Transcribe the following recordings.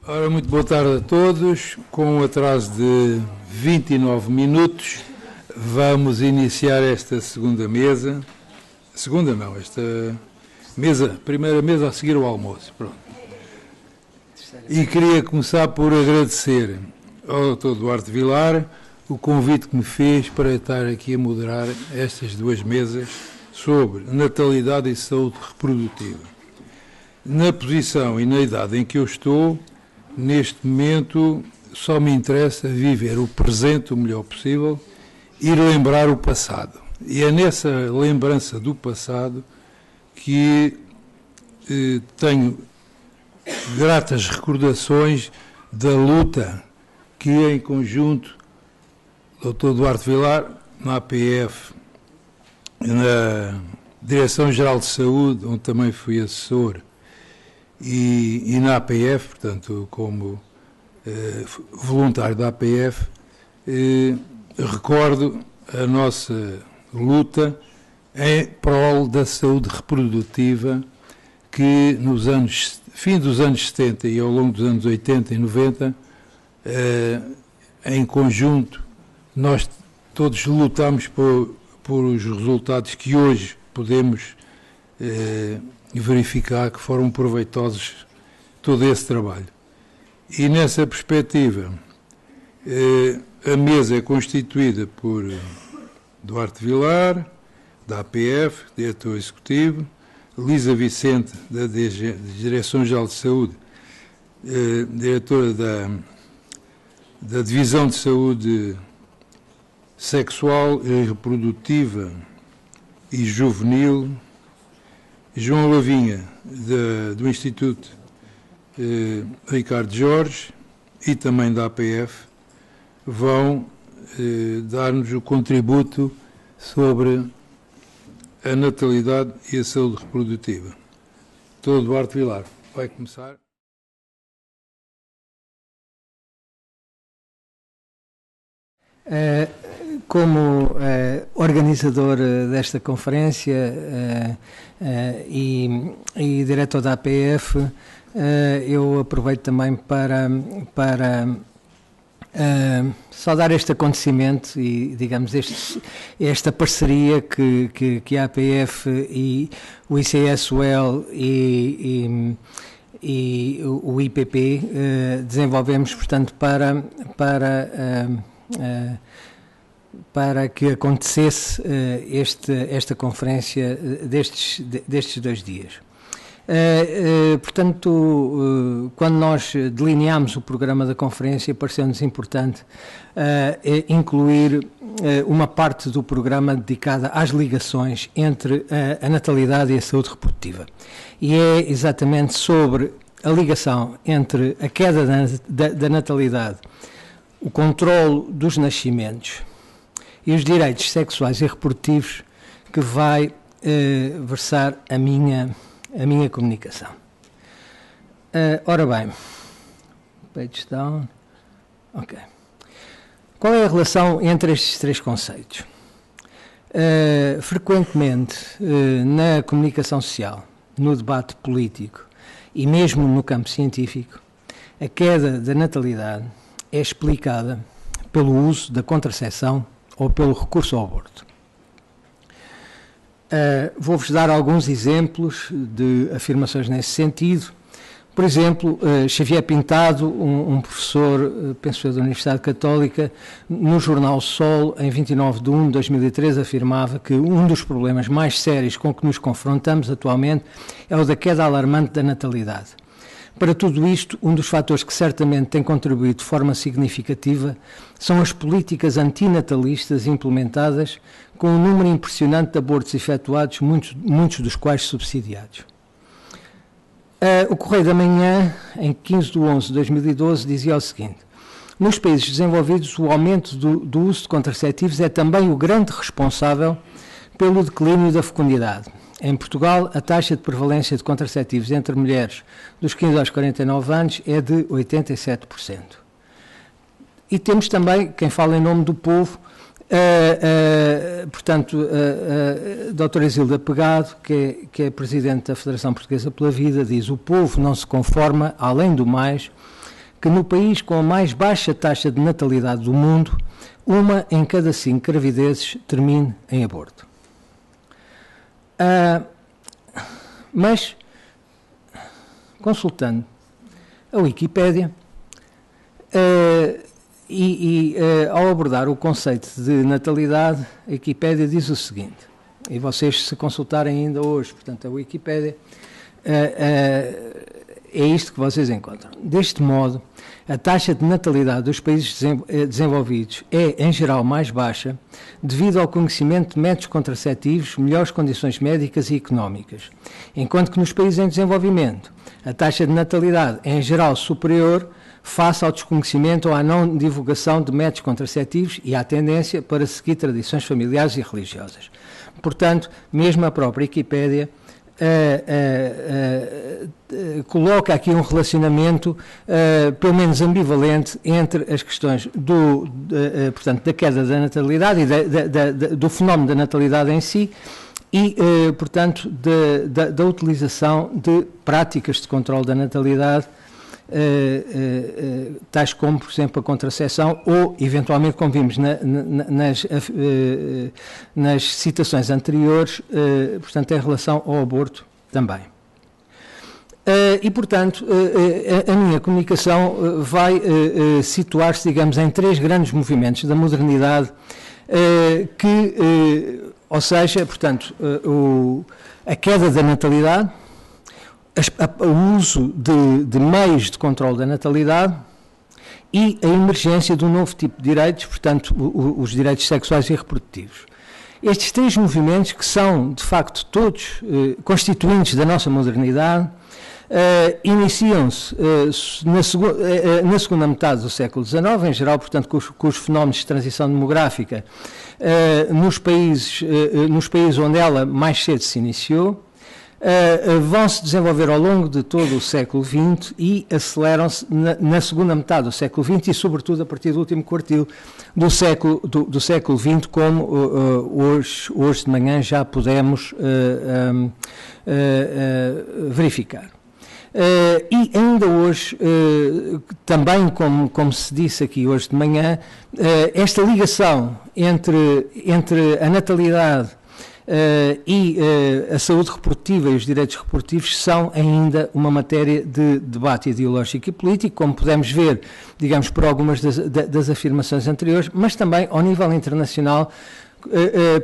Ora, muito boa tarde a todos. Com um atraso de 29 minutos, vamos iniciar esta segunda mesa. Segunda não, esta mesa, primeira mesa a seguir ao almoço. Pronto. E queria começar por agradecer ao Dr. Duarte Vilar o convite que me fez para estar aqui a moderar estas duas mesas sobre natalidade e saúde reprodutiva. Na posição e na idade em que eu estou, neste momento, só me interessa viver o presente o melhor possível e lembrar o passado. E é nessa lembrança do passado que tenho gratas recordações da luta que, em conjunto, Dr. Duarte Vilar, na APF, na Direção-Geral de Saúde, onde também fui assessor, e na APF, portanto, como voluntário da APF, recordo a nossa luta em prol da saúde reprodutiva que nos fim dos anos 70 e ao longo dos anos 80 e 90, em conjunto, nós todos lutamos por os resultados que hoje podemos verificar que foram proveitosos todo esse trabalho. E nessa perspectiva, a mesa é constituída por Duarte Vilar, da APF, diretor executivo, Lisa Vicente, da Direção-Geral de Saúde, diretora da Divisão de Saúde Sexual e Reprodutiva e Juvenil, João Lavinha, do Instituto Ricardo Jorge e também da APF, vão dar-nos o contributo sobre a natalidade e a saúde reprodutiva. Dr. Duarte Vilar vai começar. Como organizador desta conferência e diretor da APF, eu aproveito também para saudar este acontecimento e, digamos, esta parceria que a APF e o ICS-UEL e o IPP desenvolvemos, portanto, para que acontecesse esta conferência destes 2 dias. Portanto, quando nós delineámos o programa da conferência, pareceu-nos importante incluir uma parte do programa dedicada às ligações entre a natalidade e a saúde reprodutiva. E é exatamente sobre a ligação entre a queda da natalidade, o controlo dos nascimentos e os direitos sexuais e reprodutivos que vai versar a minha comunicação. Ora bem, page down, ok. Qual é a relação entre estes 3 conceitos? Frequentemente, na comunicação social, no debate político e mesmo no campo científico, a queda da natalidade é explicada pelo uso da contracepção ou pelo recurso ao aborto. Vou-vos dar alguns exemplos de afirmações nesse sentido. Por exemplo, Xavier Pintado, um professor, penso eu, da Universidade Católica, no jornal Sol, em 29 de 1 de 2013, afirmava que um dos problemas mais sérios com que nos confrontamos atualmente é o da queda alarmante da natalidade. Para tudo isto, um dos fatores que certamente tem contribuído de forma significativa são as políticas antinatalistas implementadas, com um número impressionante de abortos efetuados, muitos dos quais subsidiados. O Correio da Manhã, em 15 de 11 de 2012, dizia o seguinte: nos países desenvolvidos, o aumento do uso de contraceptivos é também o grande responsável pelo declínio da fecundidade. Em Portugal, a taxa de prevalência de contraceptivos entre mulheres dos 15 aos 49 anos é de 87%. E temos também, quem fala em nome do povo, portanto, a doutora Isilda Pegado, que é Presidente da Federação Portuguesa pela Vida, diz: o povo não se conforma, além do mais, que no país com a mais baixa taxa de natalidade do mundo, 1 em cada 5 gravidezes termine em aborto. Mas, consultando a Wikipédia, ao abordar o conceito de natalidade, a Wikipédia diz o seguinte, e vocês se consultarem ainda hoje, portanto, a Wikipédia, é isto que vocês encontram. Deste modo, a taxa de natalidade dos países desenvolvidos é, em geral, mais baixa, devido ao conhecimento de métodos contraceptivos, melhores condições médicas e económicas, enquanto que nos países em desenvolvimento, a taxa de natalidade é, em geral, superior face ao desconhecimento ou à não divulgação de métodos contraceptivos e à tendência para seguir tradições familiares e religiosas. Portanto, mesmo a própria Wikipédia coloca aqui um relacionamento pelo menos ambivalente entre as questões portanto, da queda da natalidade e do fenómeno da natalidade em si e, portanto, da utilização de práticas de controle da natalidade, tais como, por exemplo, a contracepção ou, eventualmente, como vimos nas citações anteriores, portanto, em relação ao aborto também. E, portanto, a minha comunicação vai situar-se, digamos, em 3 grandes movimentos da modernidade, ou seja, portanto, a queda da natalidade, o uso de meios de controle da natalidade e a emergência de um novo tipo de direitos, portanto, os direitos sexuais e reprodutivos. Estes 3 movimentos, que são, de facto, todos constituintes da nossa modernidade, iniciam-se na segunda metade do século XIX, em geral, portanto, com os fenómenos de transição demográfica nos países onde ela mais cedo se iniciou, vão se desenvolver ao longo de todo o século XX e aceleram-se na segunda metade do século XX e, sobretudo, a partir do último quartil do século XX, como hoje de manhã já pudemos verificar. E ainda hoje, também como se disse aqui hoje de manhã, esta ligação entre a natalidade e a saúde reprodutiva e os direitos reprodutivos são ainda uma matéria de debate ideológico e político, como podemos ver, digamos, por algumas das afirmações anteriores, mas também ao nível internacional,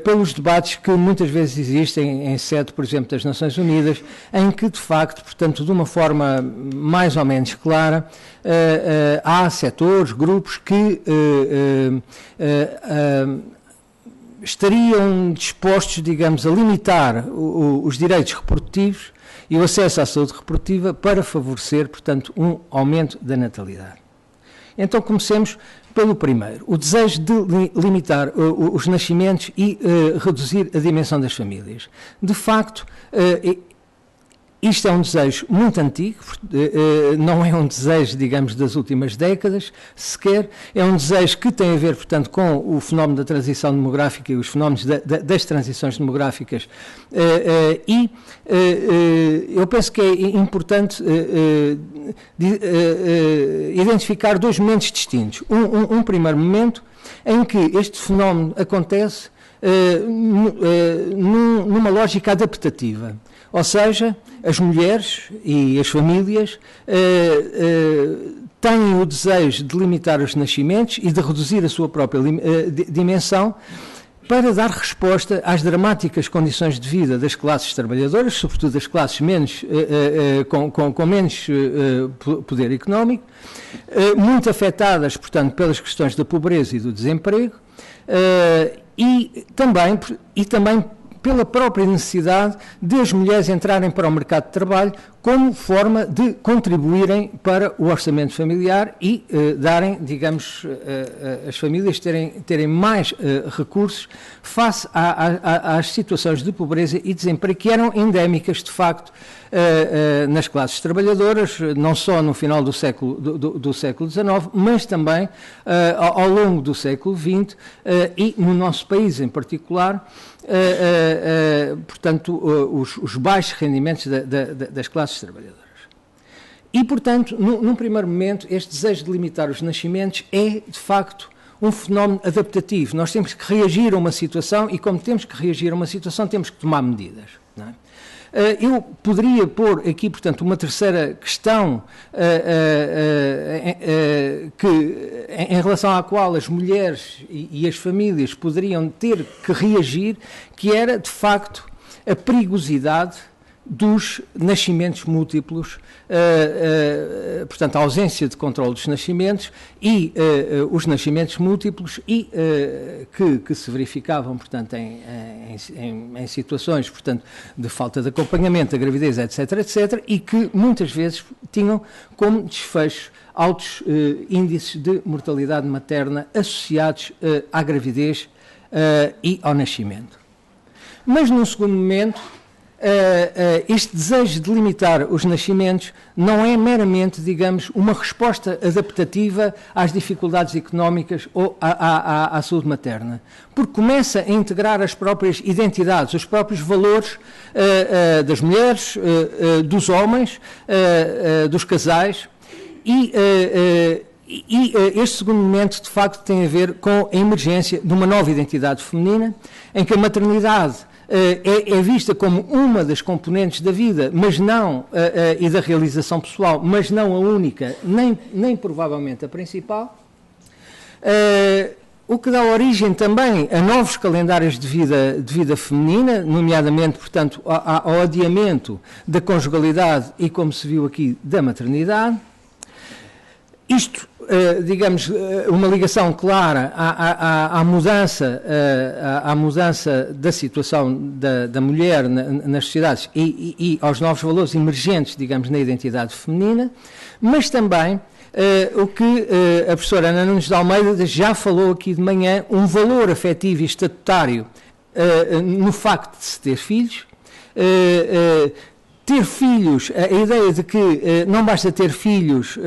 pelos debates que muitas vezes existem em sede, por exemplo, das Nações Unidas, em que, de facto, portanto, de uma forma mais ou menos clara, há setores, grupos que estariam dispostos, digamos, a limitar os direitos reprodutivos e o acesso à saúde reprodutiva para favorecer, portanto, um aumento da natalidade. Então, comecemos pelo primeiro, o desejo de limitar os nascimentos e reduzir a dimensão das famílias. De facto, isto é um desejo muito antigo, não é um desejo, digamos, das últimas décadas, sequer, é um desejo que tem a ver, portanto, com o fenómeno da transição demográfica e os fenómenos das transições demográficas, e eu penso que é importante identificar 2 momentos distintos. Um primeiro momento em que este fenómeno acontece numa lógica adaptativa, ou seja, as mulheres e as famílias têm o desejo de limitar os nascimentos e de reduzir a sua própria dimensão para dar resposta às dramáticas condições de vida das classes trabalhadoras, sobretudo das classes com menos poder económico, muito afetadas, portanto, pelas questões da pobreza e do desemprego, e também pela própria necessidade de as mulheres entrarem para o mercado de trabalho como forma de contribuírem para o orçamento familiar e darem, digamos, as famílias terem mais recursos face às situações de pobreza e desemprego que eram endémicas, de facto, nas classes trabalhadoras, não só no final do século XIX, mas também ao longo do século XX e no nosso país em particular, portanto, os baixos rendimentos das classes trabalhadoras. E, portanto, num primeiro momento, este desejo de limitar os nascimentos é, de facto, um fenómeno adaptativo. Nós temos que reagir a uma situação e, como temos que reagir a uma situação, temos que tomar medidas. Não é? Eu poderia pôr aqui, portanto, uma terceira questão em relação à qual as mulheres e as famílias poderiam ter que reagir, que era, de facto, a perigosidade dos nascimentos múltiplos, portanto, a ausência de controle dos nascimentos e os nascimentos múltiplos e que se verificavam, portanto, em situações, portanto, de falta de acompanhamento da gravidez, etc., etc., e que muitas vezes tinham como desfecho altos índices de mortalidade materna associados à gravidez e ao nascimento. Mas, num segundo momento, este desejo de limitar os nascimentos não é meramente, digamos, uma resposta adaptativa às dificuldades económicas ou à saúde materna, porque começa a integrar as próprias identidades, os próprios valores das mulheres, dos homens, dos casais, e este segundo momento, de facto, tem a ver com a emergência de uma nova identidade feminina, em que a maternidade é vista como uma das componentes da vida, mas não, e da realização pessoal, mas não a única, nem provavelmente a principal, o que dá origem também a novos calendários de vida feminina, nomeadamente, portanto, ao adiamento da conjugalidade e, como se viu aqui, da maternidade. Isto, digamos, uma ligação clara à mudança da situação da mulher nas sociedades e aos novos valores emergentes, digamos, na identidade feminina, mas também o que a professora Ana Nunes de Almeida já falou aqui de manhã, um valor afetivo e estatutário no facto de se ter filhos. Ter filhos, a ideia de que não basta ter filhos,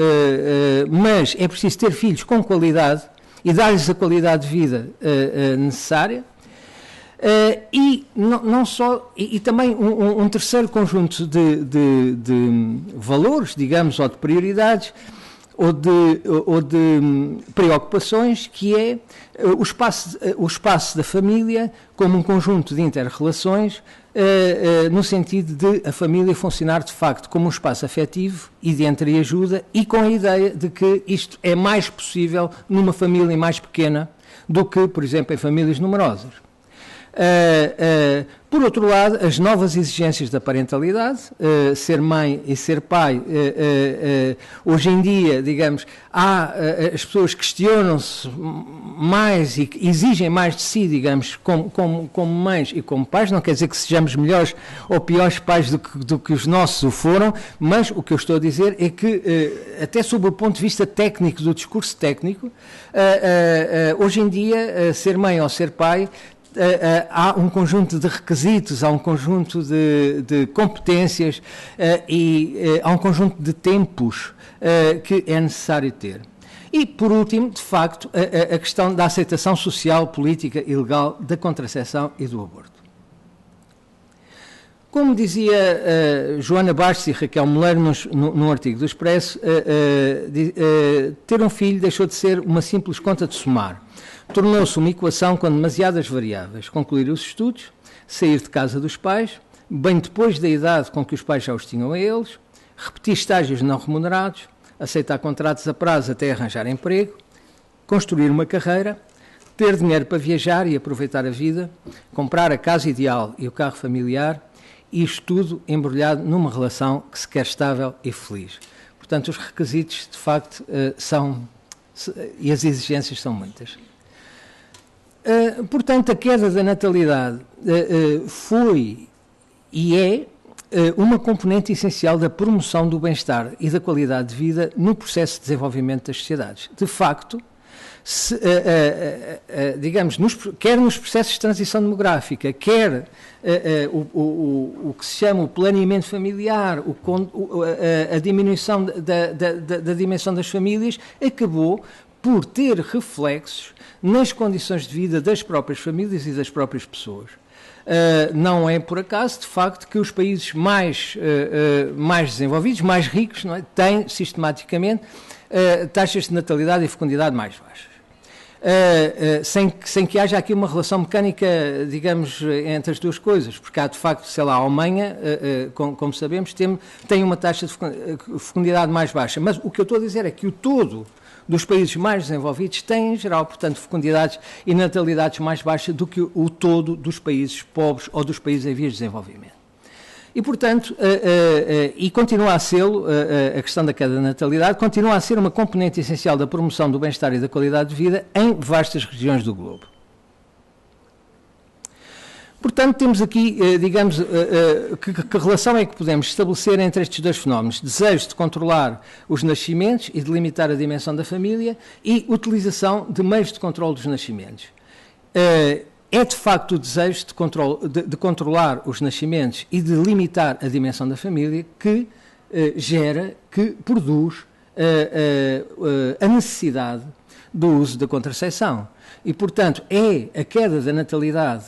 mas é preciso ter filhos com qualidade e dar-lhes a qualidade de vida necessária. E não só, e também um terceiro conjunto de valores, digamos, ou de prioridades, ou de preocupações, que é o espaço da família como um conjunto de inter-relações, no sentido de a família funcionar de facto como um espaço afetivo e de entreajuda, e com a ideia de que isto é mais possível numa família mais pequena do que, por exemplo, em famílias numerosas. Por outro lado, as novas exigências da parentalidade, ser mãe e ser pai, hoje em dia, digamos, as pessoas questionam-se mais e exigem mais de si, digamos, como mães e como pais. Não quer dizer que sejamos melhores ou piores pais do que os nossos o foram, mas o que eu estou a dizer é que, até sob o ponto de vista técnico, do discurso técnico, hoje em dia, ser mãe ou ser pai, há um conjunto de requisitos, há um conjunto de competências e há um conjunto de tempos que é necessário ter. E, por último, de facto, a questão da aceitação social, política e legal da contracepção e do aborto. Como dizia Joana Bastos e Raquel Moleiro num artigo do Expresso, ter um filho deixou de ser uma simples conta de somar. Tornou-se uma equação com demasiadas variáveis. Concluir os estudos, sair de casa dos pais, bem depois da idade com que os pais já os tinham a eles, repetir estágios não remunerados, aceitar contratos a prazo até arranjar emprego, construir uma carreira, ter dinheiro para viajar e aproveitar a vida, comprar a casa ideal e o carro familiar, e isto tudo embrulhado numa relação que se quer estável e feliz. Portanto, os requisitos, de facto, e as exigências são muitas. Portanto, a queda da natalidade foi e é uma componente essencial da promoção do bem-estar e da qualidade de vida no processo de desenvolvimento das sociedades. De facto, digamos, quer nos processos de transição demográfica, quer o que se chama o planeamento familiar, a diminuição da dimensão das famílias, acabou por ter reflexos nas condições de vida das próprias famílias e das próprias pessoas. Não é por acaso, de facto, que os países mais desenvolvidos, mais ricos, não é, têm sistematicamente taxas de natalidade e fecundidade mais baixas. Sem que haja aqui uma relação mecânica, digamos, entre as duas coisas, porque há, de facto, sei lá, a Alemanha, como sabemos, tem uma taxa de fecundidade mais baixa, mas o que eu estou a dizer é que o todo dos países mais desenvolvidos têm, em geral, portanto, fecundidades e natalidades mais baixas do que o todo dos países pobres ou dos países em vias de desenvolvimento. E, portanto, e continua a ser, a questão da queda da natalidade, continua a ser uma componente essencial da promoção do bem-estar e da qualidade de vida em vastas regiões do globo. Portanto, temos aqui, digamos, que relação é que podemos estabelecer entre estes dois fenómenos? Desejo de controlar os nascimentos e de limitar a dimensão da família e utilização de meios de controle dos nascimentos. É de facto o desejo de controlar os nascimentos e de limitar a dimensão da família que produz a necessidade do uso da contracepção. E, portanto, é a queda da natalidade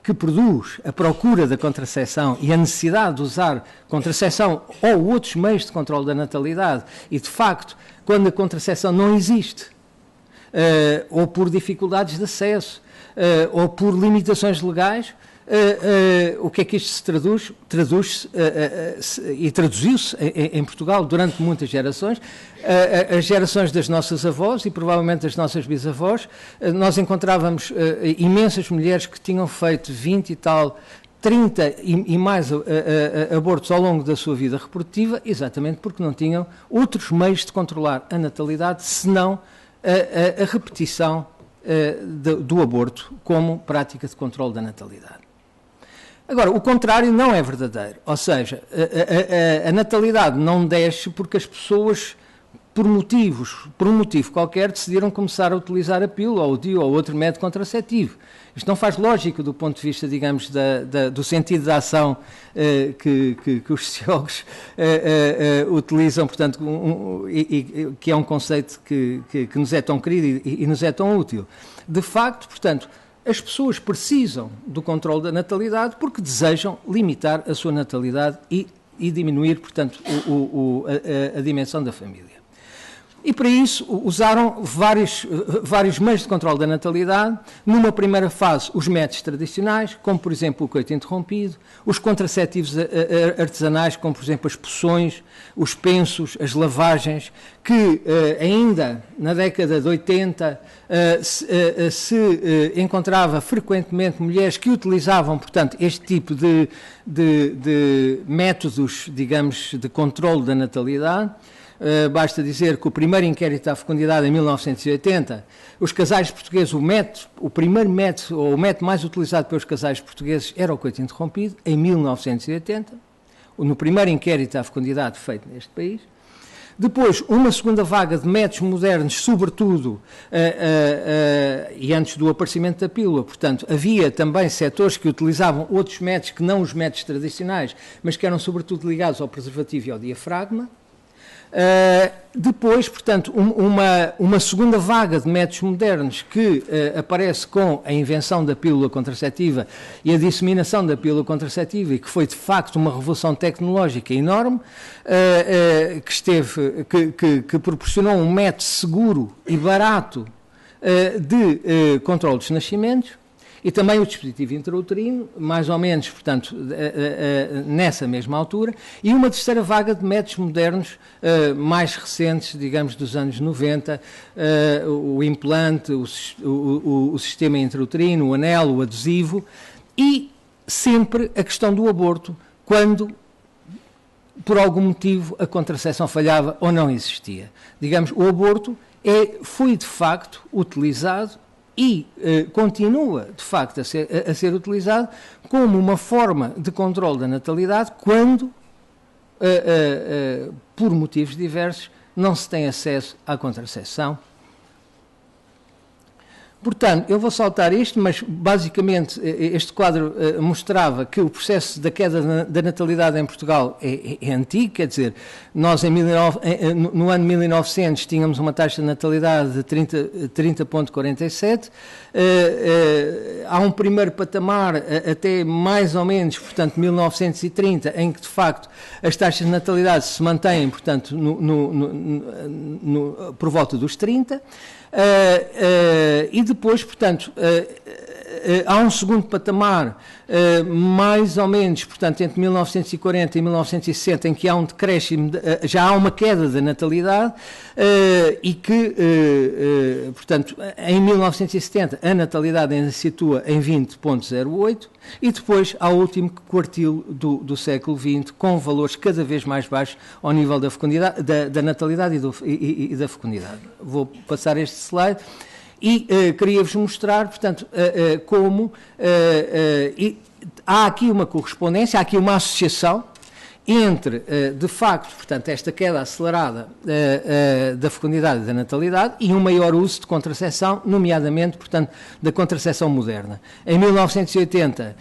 que produz a procura da contracepção e a necessidade de usar contracepção ou outros meios de controle da natalidade. E, de facto, quando a contracepção não existe, ou por dificuldades de acesso, ou por limitações legais, o que é que isto se traduz? Traduz-se e traduziu-se em Portugal durante muitas gerações. As gerações das nossas avós e provavelmente das nossas bisavós, nós encontrávamos imensas mulheres que tinham feito 20 e tal, 30 e mais abortos ao longo da sua vida reprodutiva, exatamente porque não tinham outros meios de controlar a natalidade, senão a repetição do aborto como prática de controle da natalidade. Agora, o contrário não é verdadeiro, ou seja, a natalidade não desce porque as pessoas, por um motivo qualquer, decidiram começar a utilizar a pílula, ou o DIU, ou outro método contraceptivo. Isto não faz lógica do ponto de vista, digamos, do sentido da ação que os sociólogos utilizam, portanto, que é um conceito que nos é tão querido e nos é tão útil. De facto, portanto, as pessoas precisam do controle da natalidade porque desejam limitar a sua natalidade e diminuir, portanto, a dimensão da família. E para isso usaram vários meios de controle da natalidade. Numa primeira fase, os métodos tradicionais, como por exemplo o coito interrompido, os contraceptivos artesanais, como por exemplo as poções, os pensos, as lavagens, que ainda na década de 80 se encontrava frequentemente mulheres que utilizavam, portanto, este tipo de métodos, digamos, de controle da natalidade. Basta dizer que o primeiro inquérito à fecundidade em 1980, os casais portugueses, o primeiro método, ou o método mais utilizado pelos casais portugueses era o coito interrompido, em 1980, no primeiro inquérito à fecundidade feito neste país. Depois, uma segunda vaga de métodos modernos, sobretudo, e antes do aparecimento da pílula, portanto, havia também setores que utilizavam outros métodos que não os métodos tradicionais, mas que eram sobretudo ligados ao preservativo e ao diafragma. Depois, portanto, uma segunda vaga de métodos modernos que aparece com a invenção da pílula contraceptiva e a disseminação da pílula contraceptiva e que foi, de facto, uma revolução tecnológica enorme, que proporcionou um método seguro e barato de controle dos nascimentos. E também o dispositivo intrauterino, mais ou menos, portanto, nessa mesma altura, e uma terceira vaga de métodos modernos mais recentes, digamos, dos anos 90, o implante, o sistema intrauterino, o anel, o adesivo, e sempre a questão do aborto, quando, por algum motivo, a contracepção falhava ou não existia. Digamos, o aborto foi, de facto, utilizado e continua, de facto, a ser utilizado como uma forma de controle da natalidade quando, por motivos diversos, não se tem acesso à contracepção. Portanto, eu vou saltar isto, mas basicamente este quadro mostrava que o processo da queda da natalidade em Portugal é antigo, quer dizer, nós no ano 1900 tínhamos uma taxa de natalidade de 30,47, há um primeiro patamar até mais ou menos, portanto, 1930, em que de facto as taxas de natalidade se mantêm, portanto, por volta dos 30, e depois, portanto, há um segundo patamar, mais ou menos, portanto, entre 1940 e 1960, em que há um decréscimo, já há uma queda da natalidade, e que, portanto, em 1970 a natalidade ainda se situa em 20,08, e depois há o último quartil do século XX, com valores cada vez mais baixos ao nível da fecundidade, da natalidade e da fecundidade. Vou passar este slide. E queria-vos mostrar, portanto, como há aqui uma correspondência, há aqui uma associação entre, de facto, portanto, esta queda acelerada da fecundidade e da natalidade e um maior uso de contracepção, nomeadamente, portanto, da contracepção moderna. Em 1980,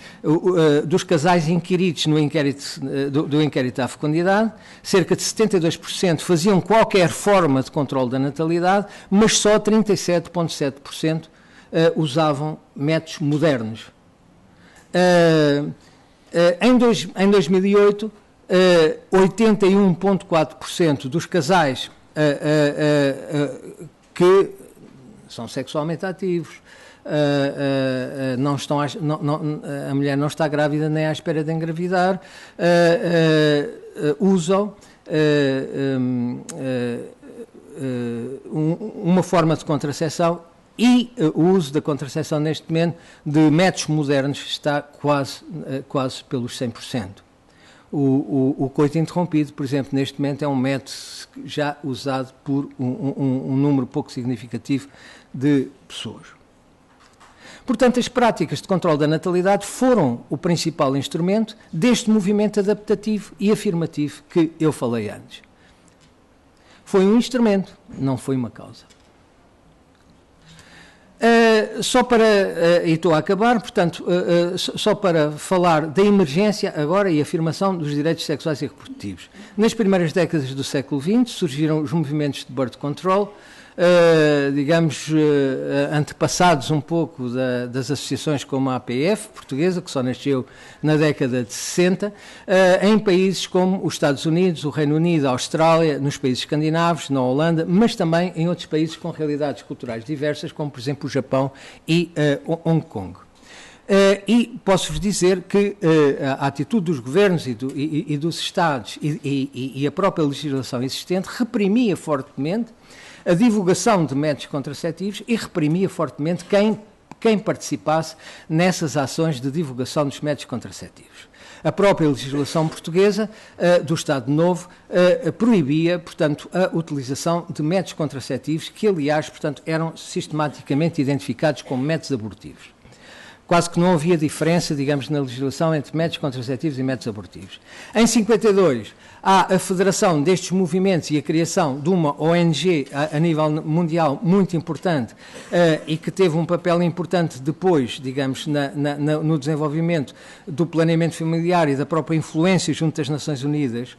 dos casais inquiridos no inquérito, do inquérito à fecundidade, cerca de 72% faziam qualquer forma de controle da natalidade, mas só 37,7% usavam métodos modernos. Em 2008, 81,4% dos casais que são sexualmente ativos, não estão a mulher não está grávida nem à espera de engravidar, usam uma forma de contracepção, e o uso da contracepção neste momento de métodos modernos está quase pelos 100%. O coito interrompido, por exemplo, neste momento é um método já usado por um número pouco significativo de pessoas. Portanto, as práticas de controle da natalidade foram o principal instrumento deste movimento adaptativo e afirmativo que eu falei antes. Foi um instrumento, não foi uma causa. Só para, e estou a acabar, portanto, só para falar da emergência agora e afirmação dos direitos sexuais e reprodutivos. Nas primeiras décadas do século XX surgiram os movimentos de birth control, digamos, antepassados um pouco das associações como a APF, portuguesa, que só nasceu na década de 60, em países como os Estados Unidos, o Reino Unido, a Austrália, nos países escandinavos, na Holanda, mas também em outros países com realidades culturais diversas, como, por exemplo, o Japão e Hong Kong. E posso-vos dizer que a atitude dos governos e dos Estados e a própria legislação existente reprimia fortemente a divulgação de métodos contraceptivos e reprimia fortemente quem participasse nessas ações de divulgação dos métodos contraceptivos. A própria legislação portuguesa do Estado Novo proibia, portanto, a utilização de métodos contraceptivos que, aliás, portanto, eram sistematicamente identificados como métodos abortivos. Quase que não havia diferença, digamos, na legislação entre métodos contraceptivos e métodos abortivos. Em 52, há a federação destes movimentos e a criação de uma ONG a nível mundial muito importante e que teve um papel importante depois, digamos, no desenvolvimento do planeamento familiar e da própria influência junto das Nações Unidas,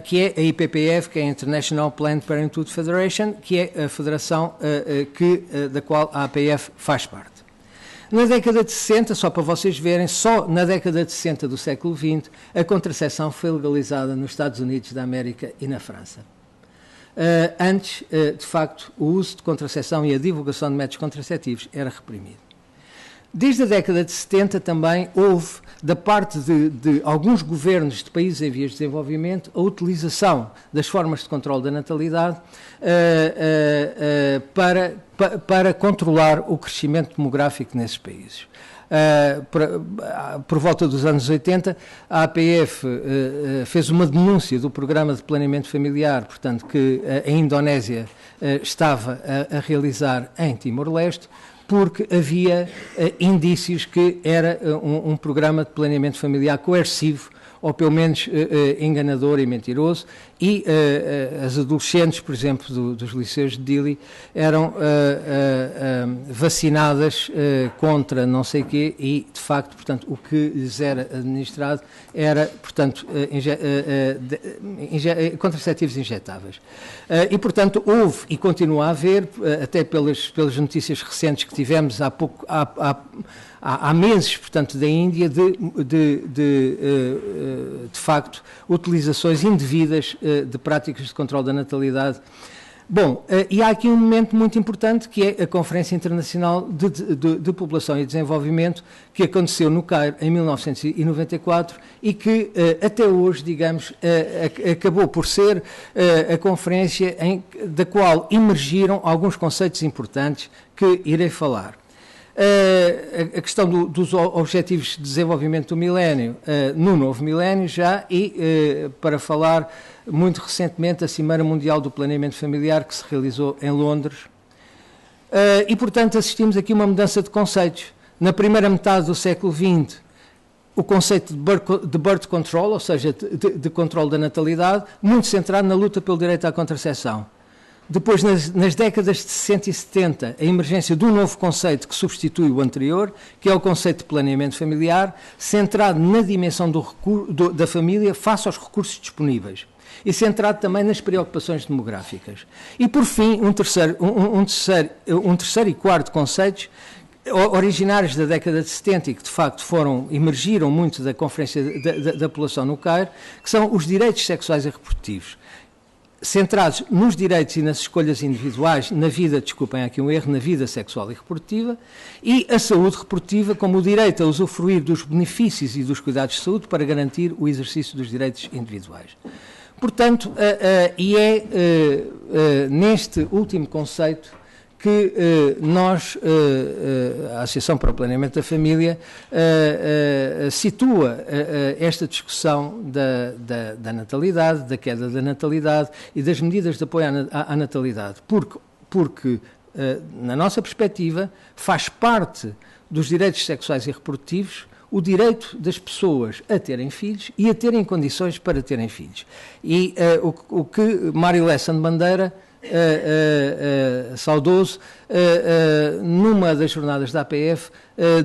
que é a IPPF, que é a International Planned Parenthood Federation, que é a federação da qual a APF faz parte. Na década de 60, só para vocês verem, só na década de 60 do século XX, a contracepção foi legalizada nos Estados Unidos da América e na França. Antes, de facto, o uso de contracepção e a divulgação de métodos contraceptivos era reprimido. Desde a década de 70 também houve, da parte de alguns governos de países em vias de desenvolvimento, a utilização das formas de controle da natalidade para controlar o crescimento demográfico nesses países. Por volta dos anos 80, a APF fez uma denúncia do programa de planeamento familiar, portanto, que a Indonésia estava a realizar em Timor-Leste, porque havia indícios que era um programa de planeamento familiar coercivo, ou pelo menos enganador e mentiroso, e as adolescentes, por exemplo, dos liceus de Dili, eram vacinadas contra não sei o quê, e, de facto, portanto, o que lhes era administrado era, portanto, contraceptivos injetáveis. E, portanto, houve e continua a haver, até pelas notícias recentes que tivemos há meses, portanto, da Índia, de facto, utilizações indevidas de práticas de controle da natalidade. Bom, e há aqui um momento muito importante, que é a Conferência Internacional de População e Desenvolvimento, que aconteceu no Cairo em 1994 e que até hoje, digamos, acabou por ser a conferência da qual emergiram alguns conceitos importantes que irei falar. A questão dos Objetivos de Desenvolvimento do Milénio, no novo milénio já, e para falar muito recentemente a Cimeira Mundial do Planeamento Familiar, que se realizou em Londres. E, portanto, assistimos aqui a uma mudança de conceitos. Na primeira metade do século XX, o conceito de birth control, ou seja, de controle da natalidade, muito centrado na luta pelo direito à contracepção. Depois, nas décadas de 60 e 70, a emergência de um novo conceito que substitui o anterior, que é o conceito de planeamento familiar, centrado na dimensão da família face aos recursos disponíveis e centrado também nas preocupações demográficas. E, por fim, um terceiro e quarto conceitos originários da década de 70 e que, de facto, emergiram muito da Conferência da População no Cairo, que são os direitos sexuais e reprodutivos, centrados nos direitos e nas escolhas individuais, na vida sexual e reprodutiva, e a saúde reprodutiva como o direito a usufruir dos benefícios e dos cuidados de saúde para garantir o exercício dos direitos individuais. Portanto, neste último conceito que nós, a Associação para o Planeamento da Família, situa esta discussão da natalidade, da queda da natalidade e das medidas de apoio à natalidade, porque na nossa perspectiva, faz parte dos direitos sexuais e reprodutivos o direito das pessoas a terem filhos e a terem condições para terem filhos. E o que Mário Lessa de Bandeira, saudoso, numa das jornadas da APF,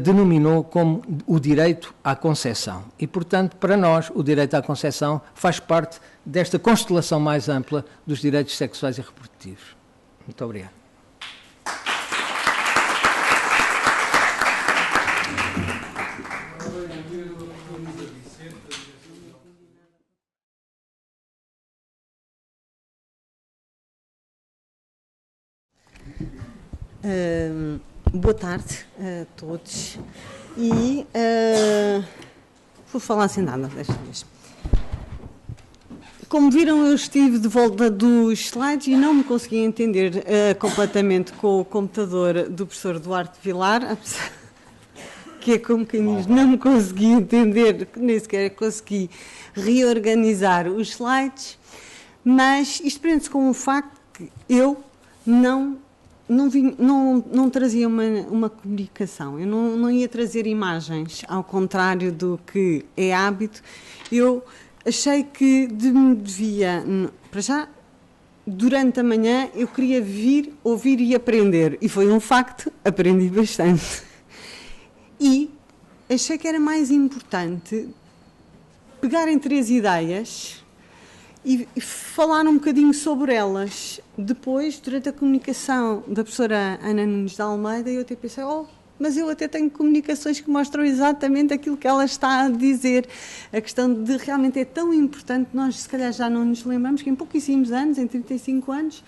denominou como o direito à concepção. E, portanto, para nós, o direito à concepção faz parte desta constelação mais ampla dos direitos sexuais e reprodutivos. Muito obrigado. Boa tarde a todos e vou falar sem nada desta vez. Como viram, eu estive de volta dos slides e não me consegui entender completamente com o computador do professor Duarte Vilar, que é como quem diz, não me consegui entender, nem sequer consegui reorganizar os slides, mas isto prende-se com o facto que eu não trazia uma comunicação, eu não ia trazer imagens, ao contrário do que é hábito. Eu achei que me devia, para já, durante a manhã, eu queria vir, ouvir e aprender, e foi um facto, aprendi bastante. E achei que era mais importante pegar em 3 ideias e falar um bocadinho sobre elas. Depois, durante a comunicação da professora Ana Nunes de Almeida, eu até pensei, mas eu até tenho comunicações que mostram exatamente aquilo que ela está a dizer. A questão de realmente é tão importante, nós se calhar já não nos lembramos que em pouquíssimos anos, em 35 anos,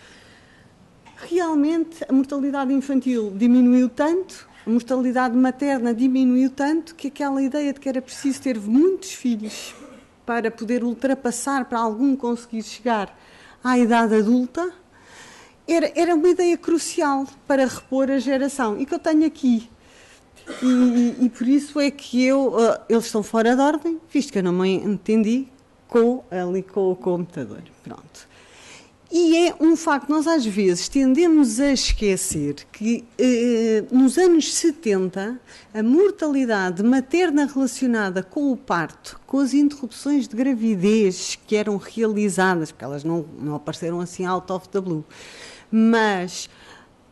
realmente a mortalidade infantil diminuiu tanto, a mortalidade materna diminuiu tanto, que aquela ideia de que era preciso ter muitos filhos para poder ultrapassar, para algum conseguir chegar à idade adulta, era uma ideia crucial para repor a geração, e que eu tenho aqui. E por isso é que eles estão fora de ordem, visto que eu não me entendi ali com o computador. Pronto. E é um facto, nós às vezes tendemos a esquecer que nos anos 70 a mortalidade materna relacionada com o parto, com as interrupções de gravidez que eram realizadas, porque elas não apareceram assim out of the blue, mas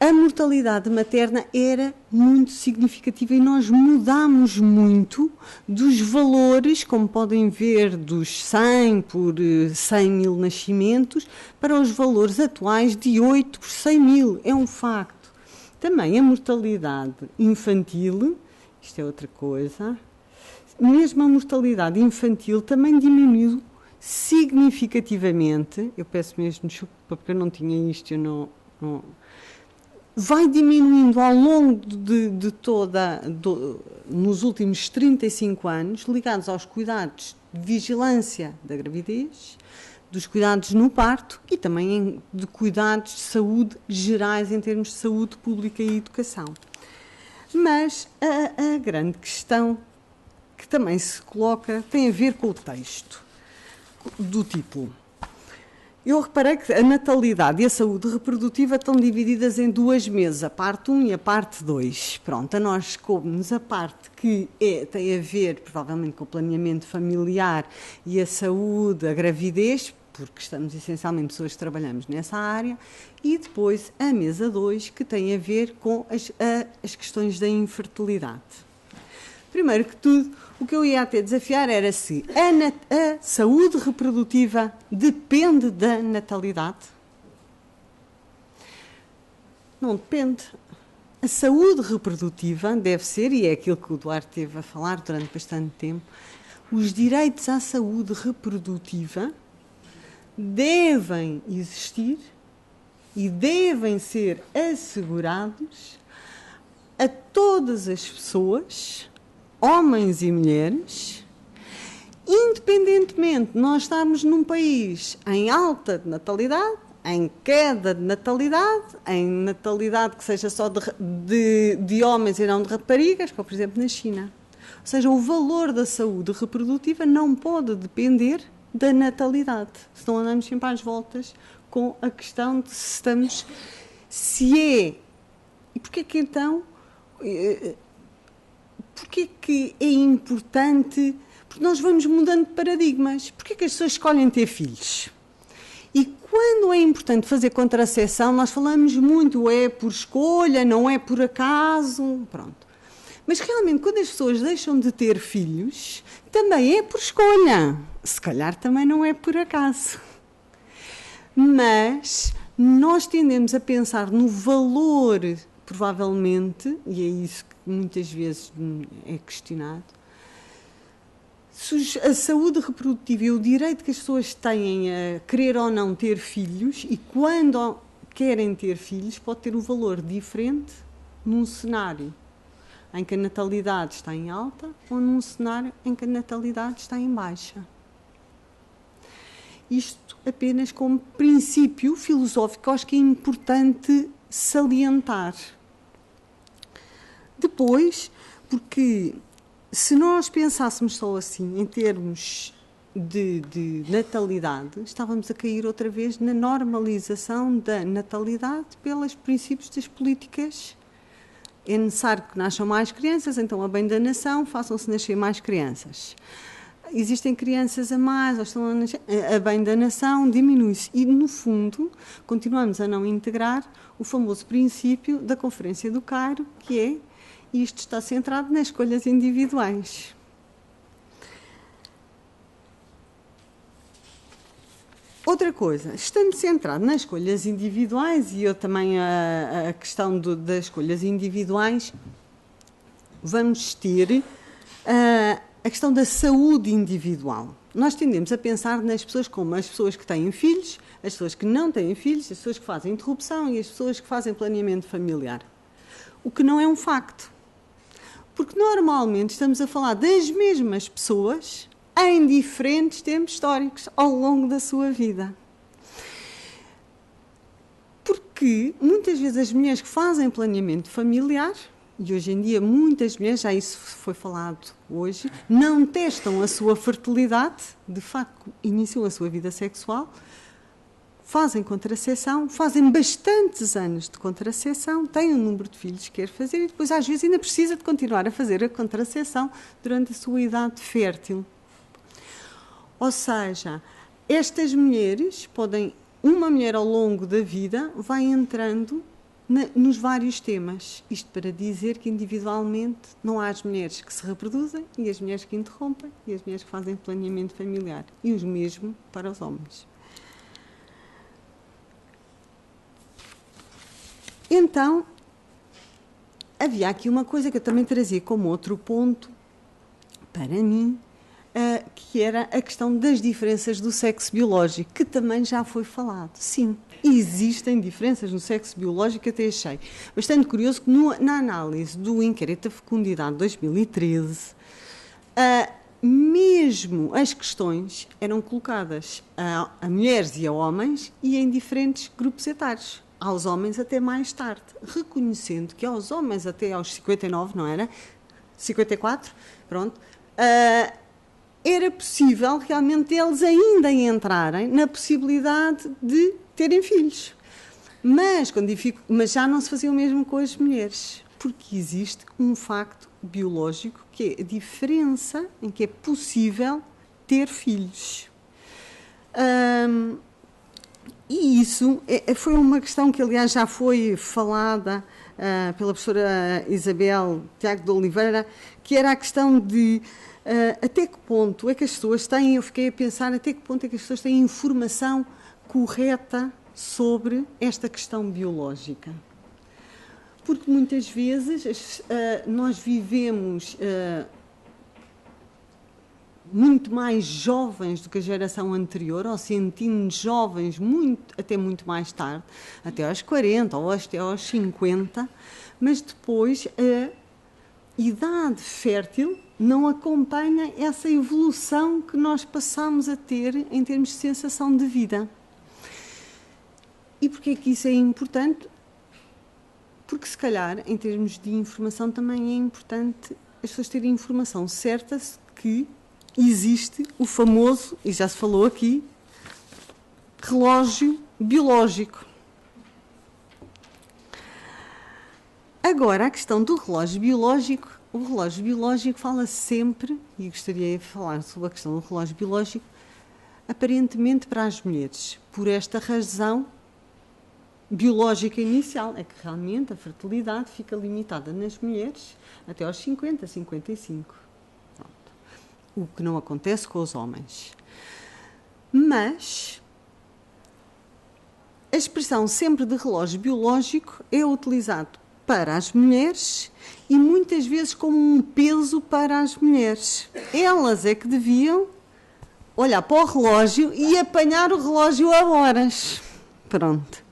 a mortalidade materna era muito significativa e nós mudámos muito dos valores, como podem ver, dos 100 por 100 mil nascimentos, para os valores atuais de 8 por 100 mil. É um facto. Também a mortalidade infantil, isto é outra coisa, mesmo a mortalidade infantil também diminuiu significativamente. Eu peço mesmo desculpa porque eu não tinha isto, eu não vai diminuindo ao longo de nos últimos 35 anos, ligados aos cuidados de vigilância da gravidez, dos cuidados no parto e também de cuidados de saúde gerais em termos de saúde pública e educação. Mas a grande questão que também se coloca tem a ver com o texto do título. Eu reparei que a natalidade e a saúde reprodutiva estão divididas em duas mesas, a parte 1 e a parte 2. Pronto, a nós coube-nos a parte que tem a ver, provavelmente, com o planeamento familiar e a saúde, a gravidez, porque estamos essencialmente pessoas que trabalhamos nessa área, e depois a mesa 2, que tem a ver com as questões da infertilidade. Primeiro que tudo, o que eu ia até desafiar era se a saúde reprodutiva depende da natalidade. Não depende. A saúde reprodutiva deve ser, e é aquilo que o Duarte esteve a falar durante bastante tempo, os direitos à saúde reprodutiva devem existir e devem ser assegurados a todas as pessoas, homens e mulheres, independentemente de nós estarmos num país em alta de natalidade, em queda de natalidade, em natalidade que seja só de homens e não de raparigas, como por exemplo na China. Ou seja, o valor da saúde reprodutiva não pode depender da natalidade. Senão andamos sempre às voltas com a questão de e porquê que então... Porquê que é importante? Porque nós vamos mudando de paradigmas. Porquê que as pessoas escolhem ter filhos? E quando é importante fazer contracepção, nós falamos muito, é por escolha, não é por acaso, pronto. Mas realmente, quando as pessoas deixam de ter filhos, também é por escolha. Se calhar também não é por acaso. Mas nós tendemos a pensar no valor, provavelmente, e é isso que muitas vezes é questionado, a saúde reprodutiva e o direito que as pessoas têm a querer ou não ter filhos, e quando querem ter filhos, pode ter um valor diferente num cenário em que a natalidade está em alta ou num cenário em que a natalidade está em baixa. Isto apenas como princípio filosófico, acho que é importante salientar. Depois, porque se nós pensássemos só assim, em termos de natalidade, estávamos a cair outra vez na normalização da natalidade pelos princípios das políticas. É necessário que nasçam mais crianças, então a bem da nação, façam-se nascer mais crianças. Existem crianças a mais, ou estão a nascer, a bem da nação, diminui-se. E, no fundo, continuamos a não integrar o famoso princípio da Conferência do Cairo, que é isto está centrado nas escolhas individuais. Outra coisa, estando centrado nas escolhas individuais, e eu também a questão das escolhas individuais, vamos ter a questão da saúde individual. Nós tendemos a pensar nas pessoas como as pessoas que têm filhos, as pessoas que não têm filhos, as pessoas que fazem interrupção e as pessoas que fazem planeamento familiar. O que não é um facto. Porque normalmente estamos a falar das mesmas pessoas em diferentes tempos históricos ao longo da sua vida. Porque muitas vezes as mulheres que fazem planeamento familiar, e hoje em dia muitas mulheres, já isso foi falado hoje, não testam a sua fertilidade, de facto iniciam a sua vida sexual fazem contracepção, fazem bastantes anos de contracepção, têm o número de filhos que quer fazer e depois às vezes ainda precisa de continuar a fazer a contracepção durante a sua idade fértil. Ou seja, estas mulheres podem, uma mulher ao longo da vida vai entrando nos vários temas. Isto para dizer que individualmente não há as mulheres que se reproduzem e as mulheres que interrompem e as mulheres que fazem planeamento familiar. E os mesmo para os homens. Então, havia aqui uma coisa que eu também trazia como outro ponto, para mim, que era a questão das diferenças do sexo biológico, que também já foi falado. Sim, existem diferenças no sexo biológico, até achei bastante curioso que na análise do Inquérito da Fecundidade de 2013, mesmo as questões eram colocadas a mulheres e a homens e em diferentes grupos etários. Aos homens até mais tarde, reconhecendo que aos homens até aos 59, não era? 54, pronto, era possível realmente eles ainda entrarem na possibilidade de terem filhos. Mas já não se fazia o mesmo com as mulheres, porque existe um facto biológico que é a diferença em que é possível ter filhos. E isso foi uma questão que, aliás, já foi falada pela professora Isabel Tiago de Oliveira, que era a questão de até que ponto é que as pessoas têm, eu fiquei a pensar, até que ponto é que as pessoas têm informação correta sobre esta questão biológica. Porque muitas vezes nós vivemos muito mais jovens do que a geração anterior, ou sentimos jovens até muito mais tarde, até aos 40 ou até aos 50, mas depois a idade fértil não acompanha essa evolução que nós passamos a ter em termos de sensação de vida. E porquê é que isso é importante? Porque, se calhar, em termos de informação, também é importante as pessoas terem informação certa que existe o famoso, e já se falou aqui, relógio biológico. Agora, a questão do relógio biológico, o relógio biológico fala sempre, e gostaria de falar sobre a questão do relógio biológico, aparentemente para as mulheres, por esta razão biológica inicial, é que realmente a fertilidade fica limitada nas mulheres até aos 50, 55. O que não acontece com os homens. Mas a expressão sempre de relógio biológico é utilizado para as mulheres e muitas vezes como um peso para as mulheres. Elas é que deviam olhar para o relógio e apanhar o relógio a horas. Pronto.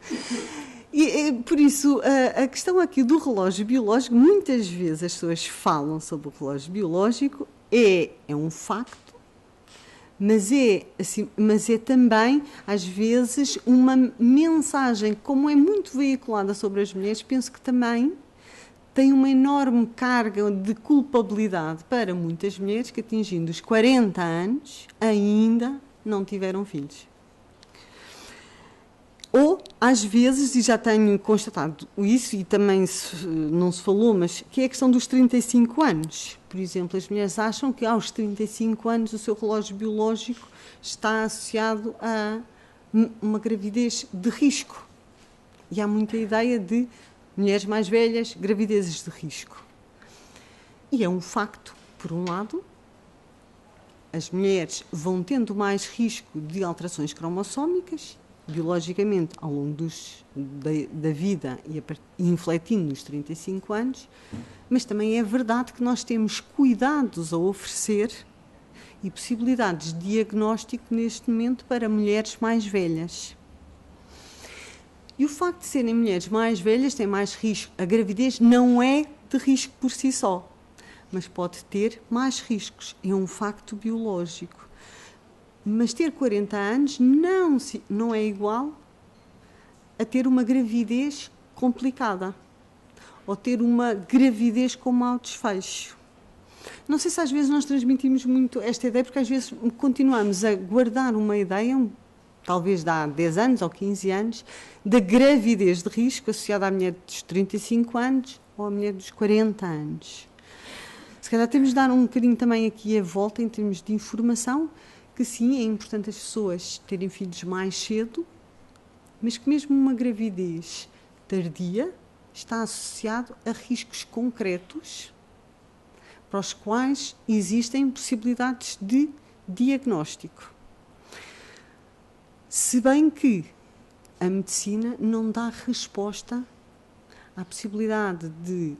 E por isso, a questão aqui do relógio biológico, muitas vezes as pessoas falam sobre o relógio biológico, é um facto, mas é também, às vezes, uma mensagem, como é muito veiculada sobre as mulheres, penso que também tem uma enorme carga de culpabilidade para muitas mulheres que, atingindo os 40 anos, ainda não tiveram filhos. Ou, às vezes, e já tenho constatado isso, e também não se falou, mas que é a questão dos 35 anos. Por exemplo, as mulheres acham que aos 35 anos o seu relógio biológico está associado a uma gravidez de risco. E há muita ideia de mulheres mais velhas, gravidezes de risco. E é um facto, por um lado, as mulheres vão tendo mais risco de alterações cromossómicas, biologicamente, ao longo da vida e infletindo nos 35 anos, mas também é verdade que nós temos cuidados a oferecer e possibilidades de diagnóstico neste momento para mulheres mais velhas. E o facto de serem mulheres mais velhas tem mais risco. A gravidez não é de risco por si só, mas pode ter mais riscos. É um facto biológico. Mas ter 40 anos não é igual a ter uma gravidez complicada ou ter uma gravidez com mau desfecho. Não sei se às vezes nós transmitimos muito esta ideia, porque às vezes continuamos a guardar uma ideia talvez de há 10 anos ou 15 anos, da gravidez de risco associada à mulher dos 35 anos ou à mulher dos 40 anos. Se calhar temos de dar um bocadinho também aqui a volta em termos de informação, que sim, é importante as pessoas terem filhos mais cedo, mas que mesmo uma gravidez tardia está associado a riscos concretos para os quais existem possibilidades de diagnóstico. Se bem que a medicina não dá resposta à possibilidade de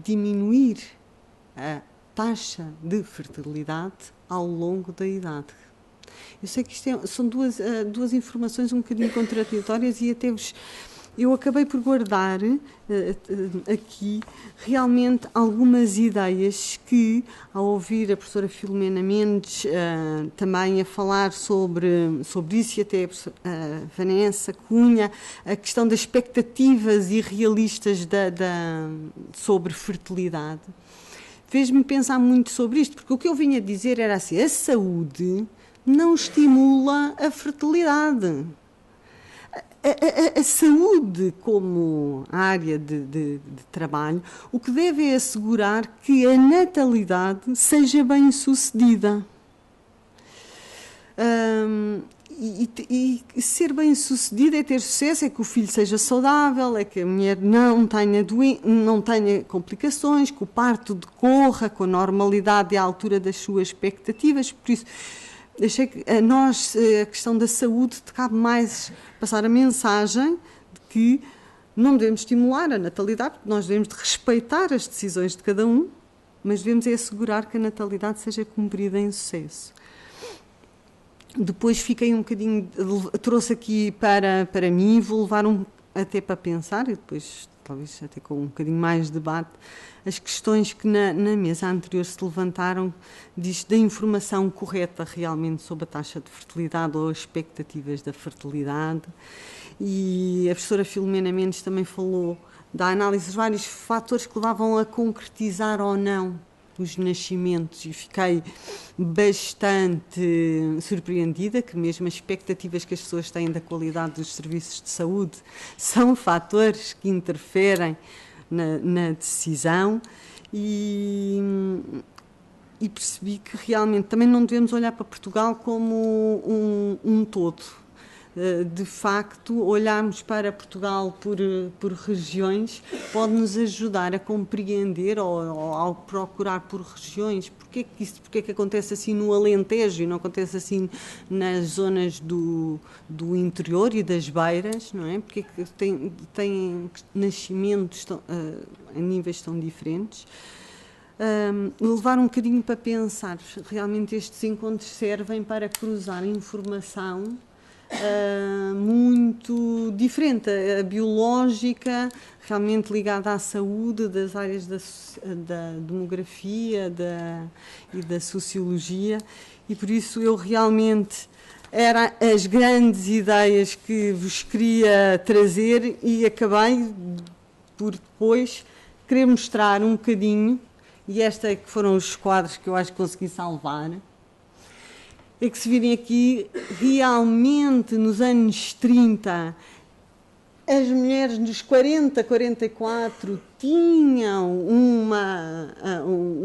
diminuir a taxa de fertilidade ao longo da idade. Eu sei que isto são duas informações um bocadinho contraditórias e até eu acabei por guardar aqui realmente algumas ideias que, ao ouvir a professora Filomena Mendes também a falar sobre isso, e até a Vanessa Cunha, a questão das expectativas irrealistas sobre fertilidade, fez-me pensar muito sobre isto, porque o que eu vinha dizer era assim: a saúde não estimula a fertilidade. A saúde como área de trabalho, o que deve é assegurar que a natalidade seja bem sucedida. E ser bem sucedida é ter sucesso, é que o filho seja saudável, é que a mulher não tenha complicações, que o parto decorra com a normalidade e à altura das suas expectativas. Por isso, achei que a nós, a questão da saúde, cabe mais passar a mensagem de que não devemos estimular a natalidade, porque nós devemos de respeitar as decisões de cada um, mas devemos é assegurar que a natalidade seja cumprida em sucesso. Depois fiquei um bocadinho, trouxe aqui para mim, vou levar até para pensar, e depois talvez até com um bocadinho mais de debate, as questões que na mesa anterior se levantaram, da informação correta realmente sobre a taxa de fertilidade ou as expectativas da fertilidade. E a professora Filomena Mendes também falou da análise de vários fatores que levavam a concretizar ou não os nascimentos, e fiquei bastante surpreendida que mesmo as expectativas que as pessoas têm da qualidade dos serviços de saúde são fatores que interferem na decisão, e percebi que realmente também não devemos olhar para Portugal como um todo. De facto, olharmos para Portugal por regiões pode-nos ajudar a compreender, ou ao procurar por regiões, porque é que acontece assim no Alentejo e não acontece assim nas zonas do interior e das beiras, não é? Porque é que têm nascimentos a níveis tão diferentes. Levar um bocadinho para pensar, realmente estes encontros servem para cruzar informação muito diferente, a biológica, realmente ligada à saúde, das áreas da demografia e da sociologia, e por isso eu realmente eram as grandes ideias que vos queria trazer, e acabei por depois querer mostrar um bocadinho, e esta é que foram os quadros que eu acho que consegui salvar. É que se virem aqui, realmente nos anos 30, as mulheres dos 40, 44 tinham um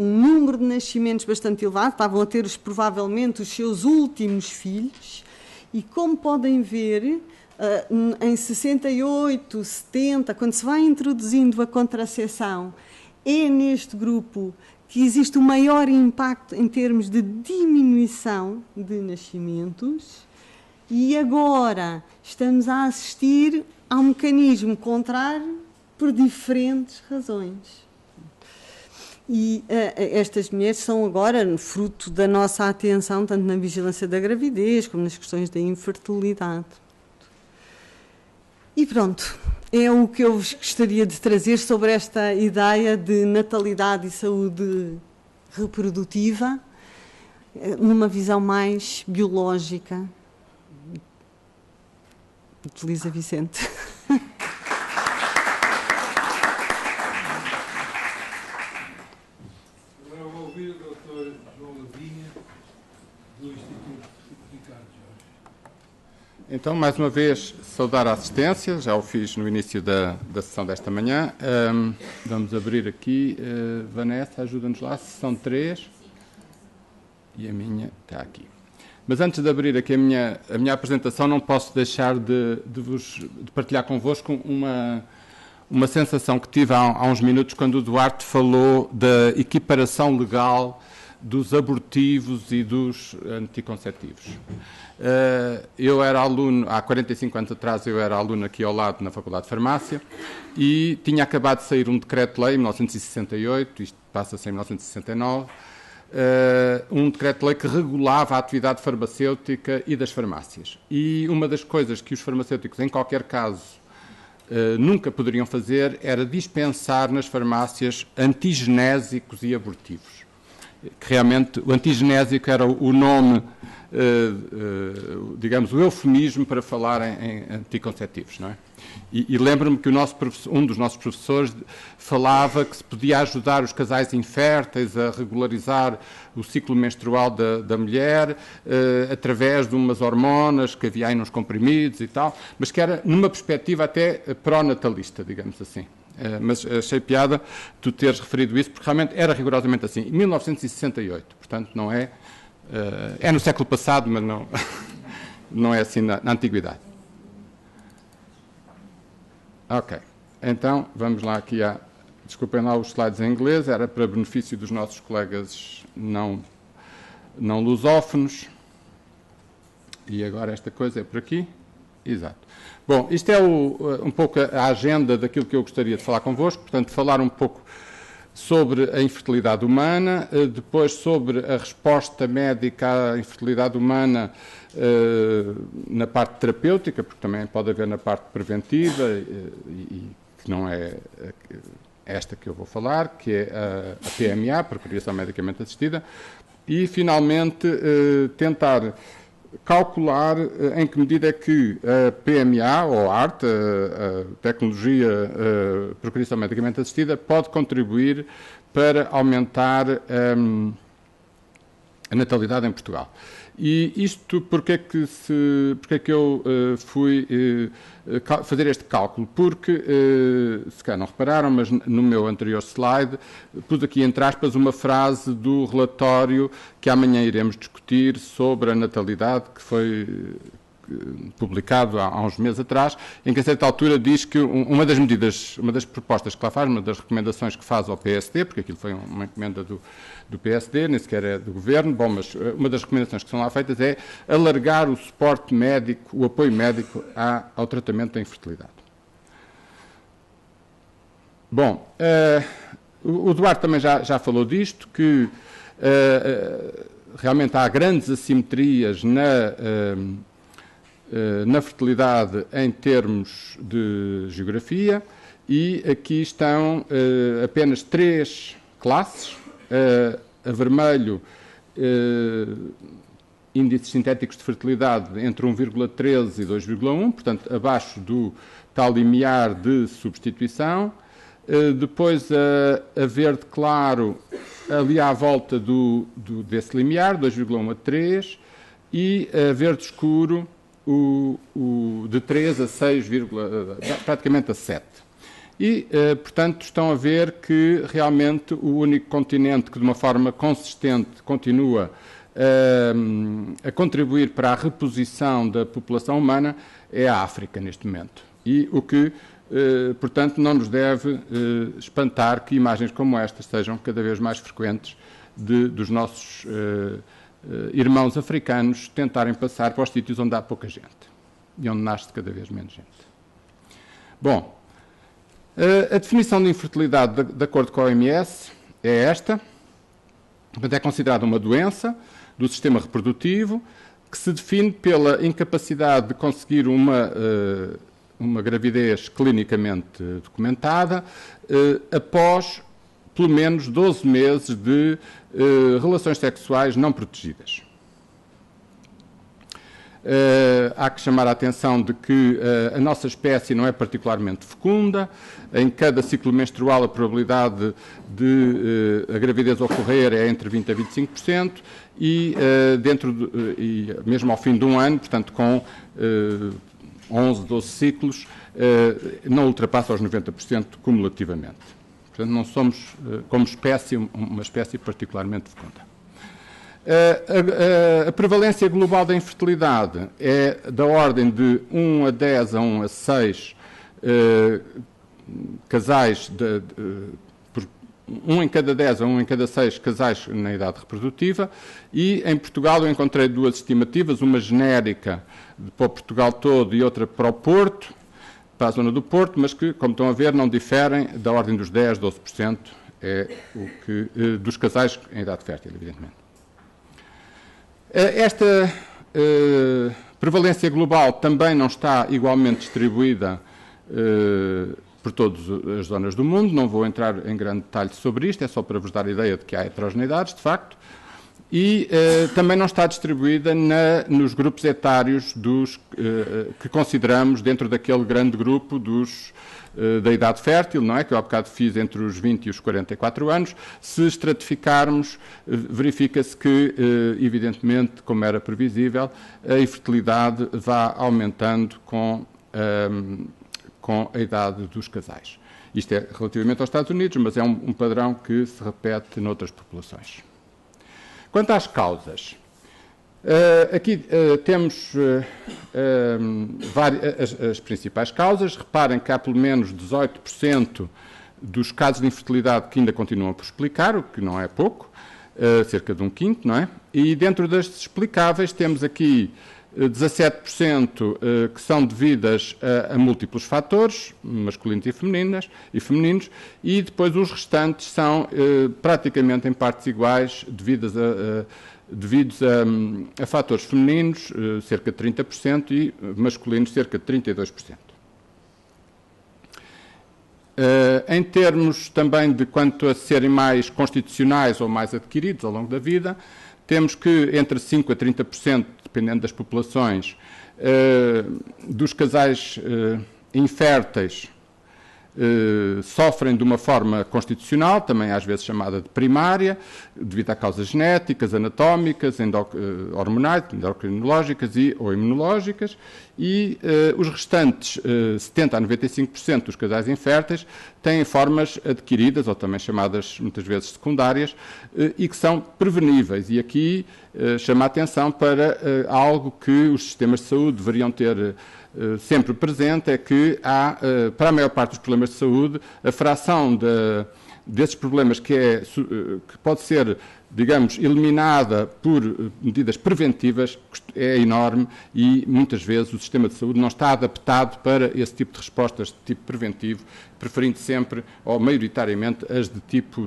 número de nascimentos bastante elevado, estavam a ter provavelmente os seus últimos filhos, e como podem ver, em 68, 70, quando se vai introduzindo a contracepção, é neste grupo que existe o maior impacto em termos de diminuição de nascimentos, e agora estamos a assistir a um mecanismo contrário por diferentes razões. E estas mulheres são agora fruto da nossa atenção, tanto na vigilância da gravidez como nas questões da infertilidade. E pronto, é o que eu vos gostaria de trazer sobre esta ideia de natalidade e saúde reprodutiva, numa visão mais biológica. Utiliza Vicente. Agora vou ouvir o Dr. João Lavinha, do Instituto Ricardo Jorge. Então, mais uma vez, saudar a assistência, já o fiz no início da sessão desta manhã. Vamos abrir aqui. Vanessa, ajuda-nos lá, sessão 3. E a minha está aqui. Mas antes de abrir aqui a minha apresentação, não posso deixar de partilhar convosco uma sensação que tive há uns minutos quando o Duarte falou da equiparação legal dos abortivos e dos anticonceptivos. Eu era aluno, há 45 anos atrás, eu era aluno aqui ao lado na Faculdade de Farmácia e tinha acabado de sair um decreto-lei em 1968, isto passa-se em 1969, um decreto-lei que regulava a atividade farmacêutica e das farmácias. E uma das coisas que os farmacêuticos, em qualquer caso, nunca poderiam fazer era dispensar nas farmácias antigenésicos e abortivos. Que realmente o antigenésico era o nome, digamos, o eufemismo para falar em anticonceptivos, não é? E lembro-me que um dos nossos professores falava que se podia ajudar os casais inférteis a regularizar o ciclo menstrual da mulher através de umas hormonas que havia aí nos comprimidos e tal, mas que era numa perspectiva até pró-natalista, digamos assim. Mas achei piada tu teres referido isso, porque realmente era rigorosamente assim, em 1968, portanto não é... é no século passado, mas não é assim na antiguidade. Ok, então vamos lá aqui desculpem lá os slides em inglês, era para benefício dos nossos colegas não lusófonos. E agora esta coisa é por aqui. Exato. Bom, isto é um pouco a agenda daquilo que eu gostaria de falar convosco, portanto, falar um pouco sobre a infertilidade humana, depois sobre a resposta médica à infertilidade humana na parte terapêutica, porque também pode haver na parte preventiva, e que não é esta que eu vou falar, que é a PMA, Procriação Medicamente Assistida, e, finalmente, tentar calcular em que medida é que a PMA, ou a ART, a tecnologia Procriação Medicamente Assistida, pode contribuir para aumentar a natalidade em Portugal. E isto, porque é que eu fui fazer este cálculo? Porque, se calhar não repararam, mas no meu anterior slide, pus aqui entre aspas uma frase do relatório que amanhã iremos discutir sobre a natalidade, que foi publicado há uns meses atrás, em que a certa altura diz que uma das propostas que lá faz, uma das recomendações que faz ao PSD, porque aquilo foi uma encomenda do PSD, nem sequer é do Governo, bom, mas uma das recomendações que são lá feitas é alargar o suporte médico, o apoio médico ao tratamento da infertilidade. Bom, o Duarte também já falou disto, que realmente há grandes assimetrias na fertilidade em termos de geografia, e aqui estão apenas 3 classes. A vermelho, índices sintéticos de fertilidade entre 1,13 e 2,1, portanto, abaixo do tal limiar de substituição. Depois, a verde claro, ali à volta desse limiar, 2,1 a 3, e a verde escuro, de 3 a 6, praticamente a 7. E, portanto, estão a ver que realmente o único continente que de uma forma consistente continua a contribuir para a reposição da população humana é a África neste momento. E o que, portanto, não nos deve espantar que imagens como estas sejam cada vez mais frequentes dos nossos irmãos africanos tentarem passar para os sítios onde há pouca gente e onde nasce cada vez menos gente. Bom, a definição de infertilidade, de acordo com a OMS, é esta. É considerada uma doença do sistema reprodutivo que se define pela incapacidade de conseguir uma gravidez clinicamente documentada após pelo menos 12 meses de relações sexuais não protegidas. Há que chamar a atenção de que a nossa espécie não é particularmente fecunda. Em cada ciclo menstrual a probabilidade de a gravidez ocorrer é entre 20% a 25% e, mesmo ao fim de um ano, portanto com 11, 12 ciclos, não ultrapassa os 90% cumulativamente. Portanto, não somos, como espécie, uma espécie particularmente fecunda. A prevalência global da infertilidade é da ordem de 1 a 10 a 1 a 6 casais, 1 em cada 10 a 1 em cada 6 casais na idade reprodutiva, e em Portugal eu encontrei duas estimativas, uma genérica para o Portugal todo e outra para o Porto, para a zona do Porto, mas que, como estão a ver, não diferem da ordem dos 10, 12%, é o que, dos casais em idade fértil, evidentemente. Esta prevalência global também não está igualmente distribuída por todas as zonas do mundo. Não vou entrar em grande detalhe sobre isto, é só para vos dar a ideia de que há heterogeneidades, de facto. E também não está distribuída nos grupos etários que consideramos dentro daquele grande grupo da idade fértil, não é? Que eu há bocado fiz entre os 20 e os 44 anos. Se estratificarmos, verifica-se que, evidentemente, como era previsível, a infertilidade vai aumentando com a idade dos casais. Isto é relativamente aos Estados Unidos, mas é um padrão que se repete noutras populações. Quanto às causas, aqui temos as principais causas. Reparem que há pelo menos 18% dos casos de infertilidade que ainda continuam por explicar, o que não é pouco, cerca de um quinto, não é? E dentro destes explicáveis temos aqui 17% que são devidas a múltiplos fatores, masculinos e femininos, e depois os restantes são praticamente em partes iguais devidos a fatores femininos, cerca de 30%, e masculinos, cerca de 32%. Em termos também de quanto a serem mais constitucionais ou mais adquiridos ao longo da vida, temos que entre 5% a 30%, dependendo das populações, dos casais inférteis sofrem de uma forma constitucional, também às vezes chamada de primária, devido a causas genéticas, anatómicas, hormonais, endocrinológicas ou imunológicas, e os restantes 70% a 95% dos casais inférteis têm formas adquiridas, ou também chamadas muitas vezes secundárias, e que são preveníveis. E aqui chama a atenção para algo que os sistemas de saúde deveriam ter sempre presente, é que há, para a maior parte dos problemas de saúde, a fração desses problemas que pode ser, digamos, eliminada por medidas preventivas é enorme, e muitas vezes o sistema de saúde não está adaptado para esse tipo de respostas de tipo preventivo, preferindo sempre, ou maioritariamente, as de tipo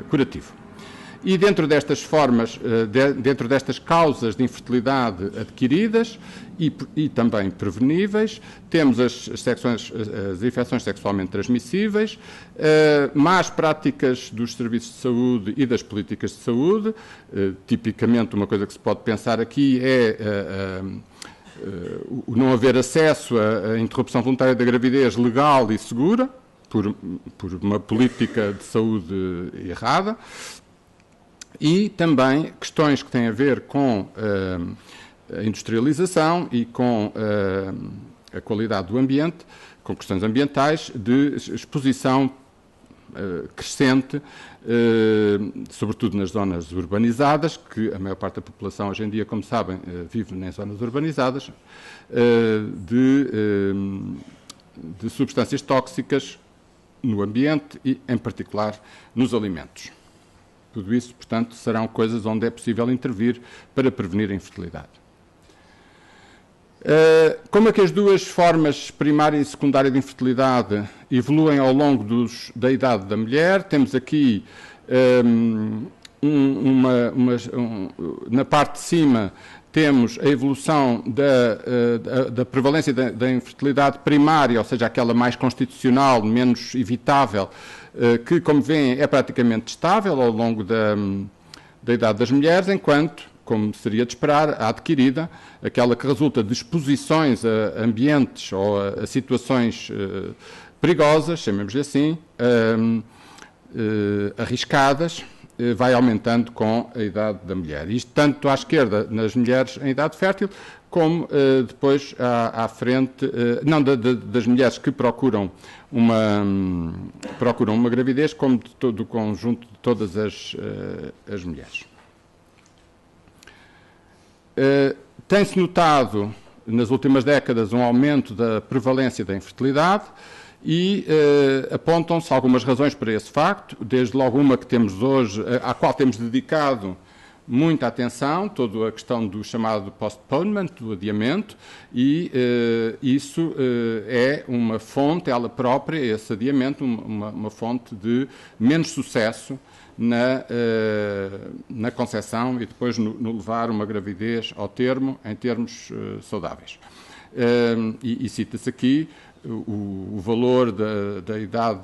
curativo. E dentro destas formas, dentro destas causas de infertilidade adquiridas e também preveníveis, temos as infecções sexualmente transmissíveis, más práticas dos serviços de saúde e das políticas de saúde. Tipicamente, uma coisa que se pode pensar aqui é o não haver acesso à interrupção voluntária da gravidez legal e segura, por uma política de saúde errada. E também questões que têm a ver com a industrialização e com a qualidade do ambiente, com questões ambientais, de exposição crescente, sobretudo nas zonas urbanizadas, que a maior parte da população hoje em dia, como sabem, vive em zonas urbanizadas, de substâncias tóxicas no ambiente e, em particular, nos alimentos. Tudo isso, portanto, serão coisas onde é possível intervir para prevenir a infertilidade. Como é que as duas formas, primária e secundária de infertilidade, evoluem ao longo da idade da mulher? Temos aqui, na parte de cima, temos a evolução da prevalência da infertilidade primária, ou seja, aquela mais constitucional, menos evitável, que, como veem, é praticamente estável ao longo da idade das mulheres, enquanto, como seria de esperar, a adquirida, aquela que resulta de exposições a ambientes ou a situações perigosas, chamemos-lhe assim, arriscadas, vai aumentando com a idade da mulher. Isto tanto à esquerda nas mulheres em idade fértil, como depois à frente, não das mulheres que procuram uma gravidez, como do conjunto de todas as mulheres. Tem-se notado nas últimas décadas um aumento da prevalência da infertilidade e apontam-se algumas razões para esse facto, desde logo uma que temos hoje, à qual temos dedicado muita atenção, toda a questão do chamado postponement, do adiamento, e isso é uma fonte, ela própria, esse adiamento, uma fonte de menos sucesso na concepção e depois no levar uma gravidez ao termo em termos saudáveis. E cita-se aqui o valor da idade,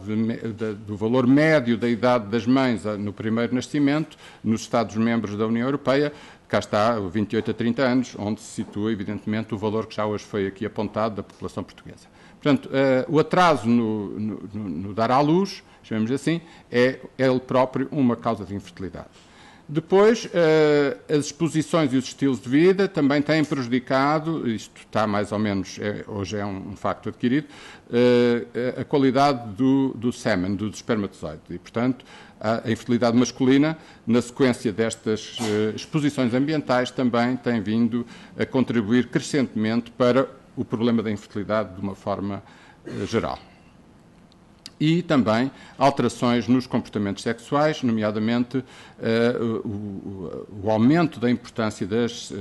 do valor médio da idade das mães no primeiro nascimento nos Estados-membros da União Europeia, cá está, 28 a 30 anos, onde se situa, evidentemente, o valor que já hoje foi aqui apontado da população portuguesa. Portanto, o atraso no dar à luz, chamemos assim, é ele próprio uma causa de infertilidade. Depois, as exposições e os estilos de vida também têm prejudicado, isto está mais ou menos, hoje é um facto adquirido, a qualidade do sêmen, do espermatozoide. E, portanto, a infertilidade masculina, na sequência destas exposições ambientais, também tem vindo a contribuir crescentemente para o problema da infertilidade de uma forma geral. E também alterações nos comportamentos sexuais, nomeadamente o aumento da importância das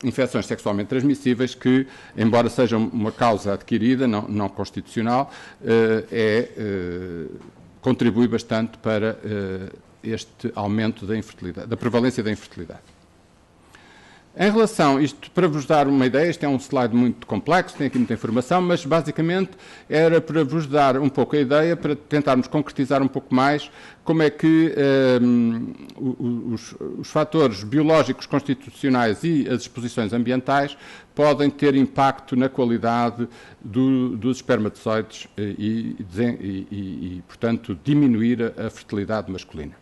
infecções sexualmente transmissíveis, que, embora seja uma causa adquirida, não constitucional, contribui bastante para este aumento da infertilidade, da prevalência da infertilidade. Em relação a isto, para vos dar uma ideia, este é um slide muito complexo, tem aqui muita informação, mas basicamente era para vos dar um pouco a ideia, para tentarmos concretizar um pouco mais como é que os fatores biológicos constitucionais e as exposições ambientais podem ter impacto na qualidade dos espermatozoides e, portanto, diminuir a fertilidade masculina.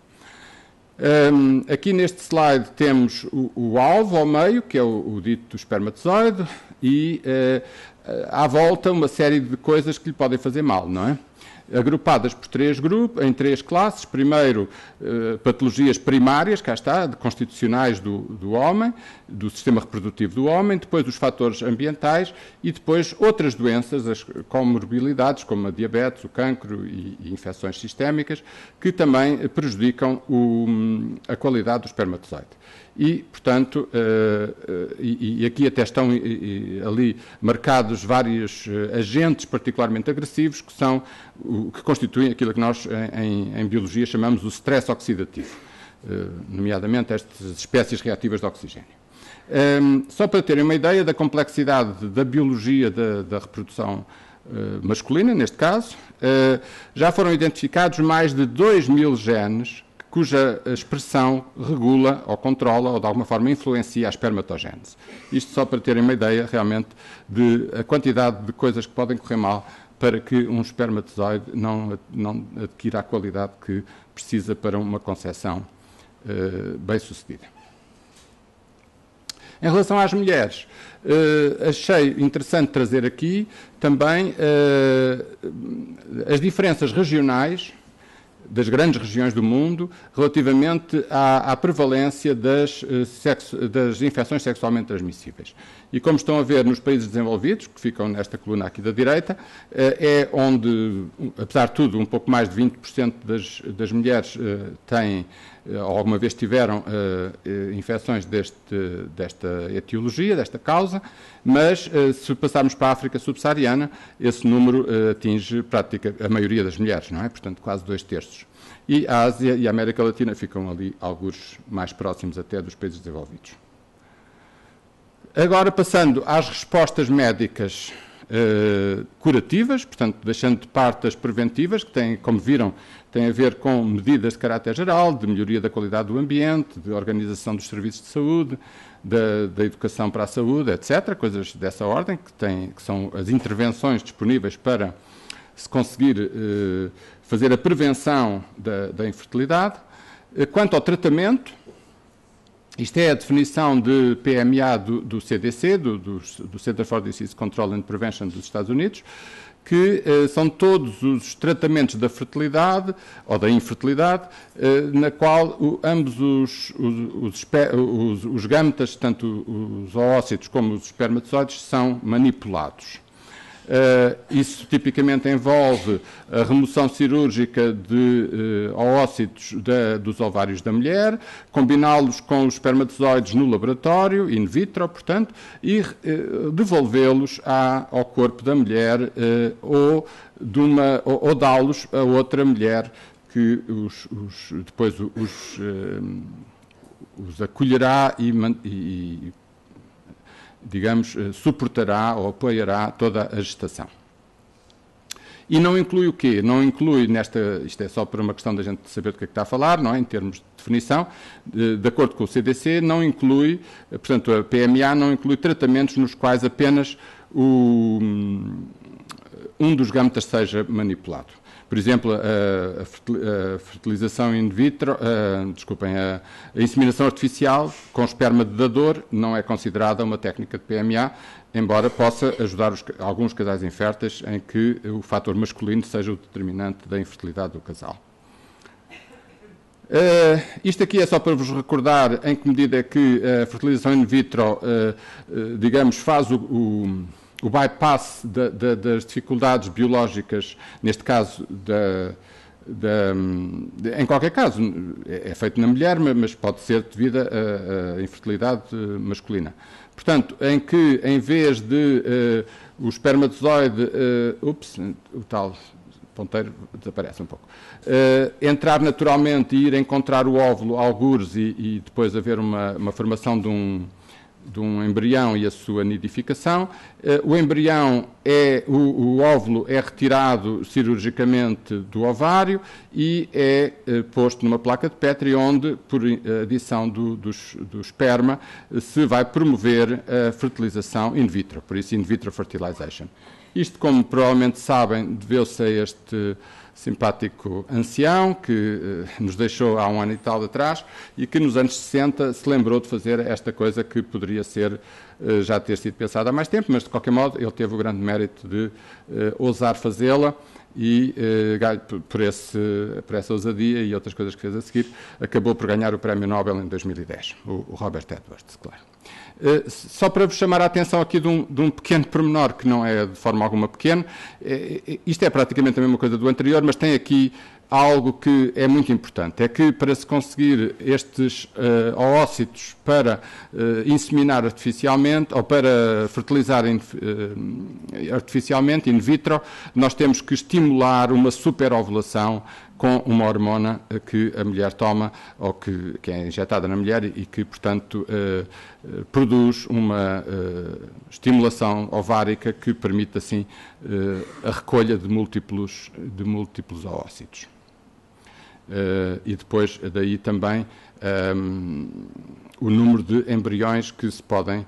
Aqui neste slide temos o alvo ao meio, que é o dito espermatozoide, e à volta uma série de coisas que lhe podem fazer mal, não é? Agrupadas por em três classes. Primeiro, patologias primárias, cá está, constitucionais do homem, do sistema reprodutivo do homem, depois os fatores ambientais e depois outras doenças, as comorbilidades, como a diabetes, o cancro e infecções sistémicas, que também prejudicam a qualidade do espermatozoide. E, portanto, e aqui até estão ali marcados vários agentes particularmente agressivos, que constituem aquilo que nós em biologia chamamos o stress oxidativo, nomeadamente estas espécies reativas de oxigênio. Só para terem uma ideia da complexidade da biologia da reprodução masculina, neste caso, já foram identificados mais de 2.000 genes cuja expressão regula ou controla ou de alguma forma influencia a espermatogênese. Isto só para terem uma ideia realmente da quantidade de coisas que podem correr mal para que um espermatozoide não adquira a qualidade que precisa para uma concepção bem-sucedida. Em relação às mulheres, achei interessante trazer aqui também as diferenças regionais das grandes regiões do mundo relativamente à prevalência das infecções sexualmente transmissíveis. E como estão a ver nos países desenvolvidos, que ficam nesta coluna aqui da direita, é onde, apesar de tudo, um pouco mais de 20% das mulheres têm, ou alguma vez tiveram, infecções desta etiologia, desta causa, mas se passarmos para a África subsaariana, esse número atinge a maioria das mulheres, não é? Portanto, quase 2/3. E a Ásia e a América Latina ficam ali, alguns mais próximos até dos países desenvolvidos. Agora, passando às respostas médicas curativas, portanto, deixando de parte as preventivas, que têm, como viram, têm a ver com medidas de caráter geral, de melhoria da qualidade do ambiente, de organização dos serviços de saúde, da educação para a saúde, etc., coisas dessa ordem, que são as intervenções disponíveis para se conseguir fazer a prevenção da infertilidade. Quanto ao tratamento, isto é a definição de PMA do CDC, do Center for Disease Control and Prevention dos Estados Unidos, que são todos os tratamentos da fertilidade ou da infertilidade, na qual ambos os gametas, tanto os oócitos como os espermatozoides, são manipulados. Isso tipicamente envolve a remoção cirúrgica de oócitos dos ovários da mulher, combiná-los com os espermatozoides no laboratório, in vitro, portanto, e devolvê-los ao corpo da mulher ou dá-los a outra mulher que depois os acolherá e digamos, suportará ou apoiará toda a gestação. E não inclui o quê? Não inclui isto é só para uma questão da gente saber do que é que está a falar, não é? Em termos de definição, de acordo com o CDC, não inclui, portanto, a PMA não inclui tratamentos nos quais apenas um dos gametas seja manipulado. Por exemplo, a fertilização in vitro, a inseminação artificial com esperma de dador não é considerada uma técnica de PMA, embora possa ajudar alguns casais inférteis em que o fator masculino seja o determinante da infertilidade do casal. Isto aqui é só para vos recordar em que medida é que a fertilização in vitro, digamos, faz o bypass das dificuldades biológicas, neste caso, em qualquer caso, é feito na mulher, mas pode ser devido à infertilidade masculina. Portanto, em que, em vez de o espermatozoide, o tal ponteiro desaparece um pouco, entrar naturalmente e ir encontrar o óvulo, algures, e depois haver uma formação de um embrião e a sua nidificação. O embrião o óvulo é retirado cirurgicamente do ovário e é posto numa placa de Petri, onde, por adição do esperma, se vai promover a fertilização in vitro, por isso in vitro fertilization. Isto, como provavelmente sabem, deveu-se a este simpático ancião que nos deixou há um ano e tal atrás e que nos anos 60 se lembrou de fazer esta coisa que poderia ser já ter sido pensada há mais tempo, mas de qualquer modo ele teve o grande mérito de ousar fazê-la e por essa ousadia e outras coisas que fez a seguir, acabou por ganhar o Prémio Nobel em 2010, o Robert Edwards, claro. Só para vos chamar a atenção aqui de um pequeno pormenor, que não é de forma alguma pequeno, isto é praticamente a mesma coisa do anterior, mas tem aqui algo que é muito importante, é que para se conseguir estes oócitos para inseminar artificialmente ou para fertilizar artificialmente, in vitro, nós temos que estimular uma superovulação com uma hormona que a mulher toma ou que é injetada na mulher e que, portanto, produz uma estimulação ovárica que permite, assim, a recolha de múltiplos oócitos. E depois, daí também, o número de embriões que se podem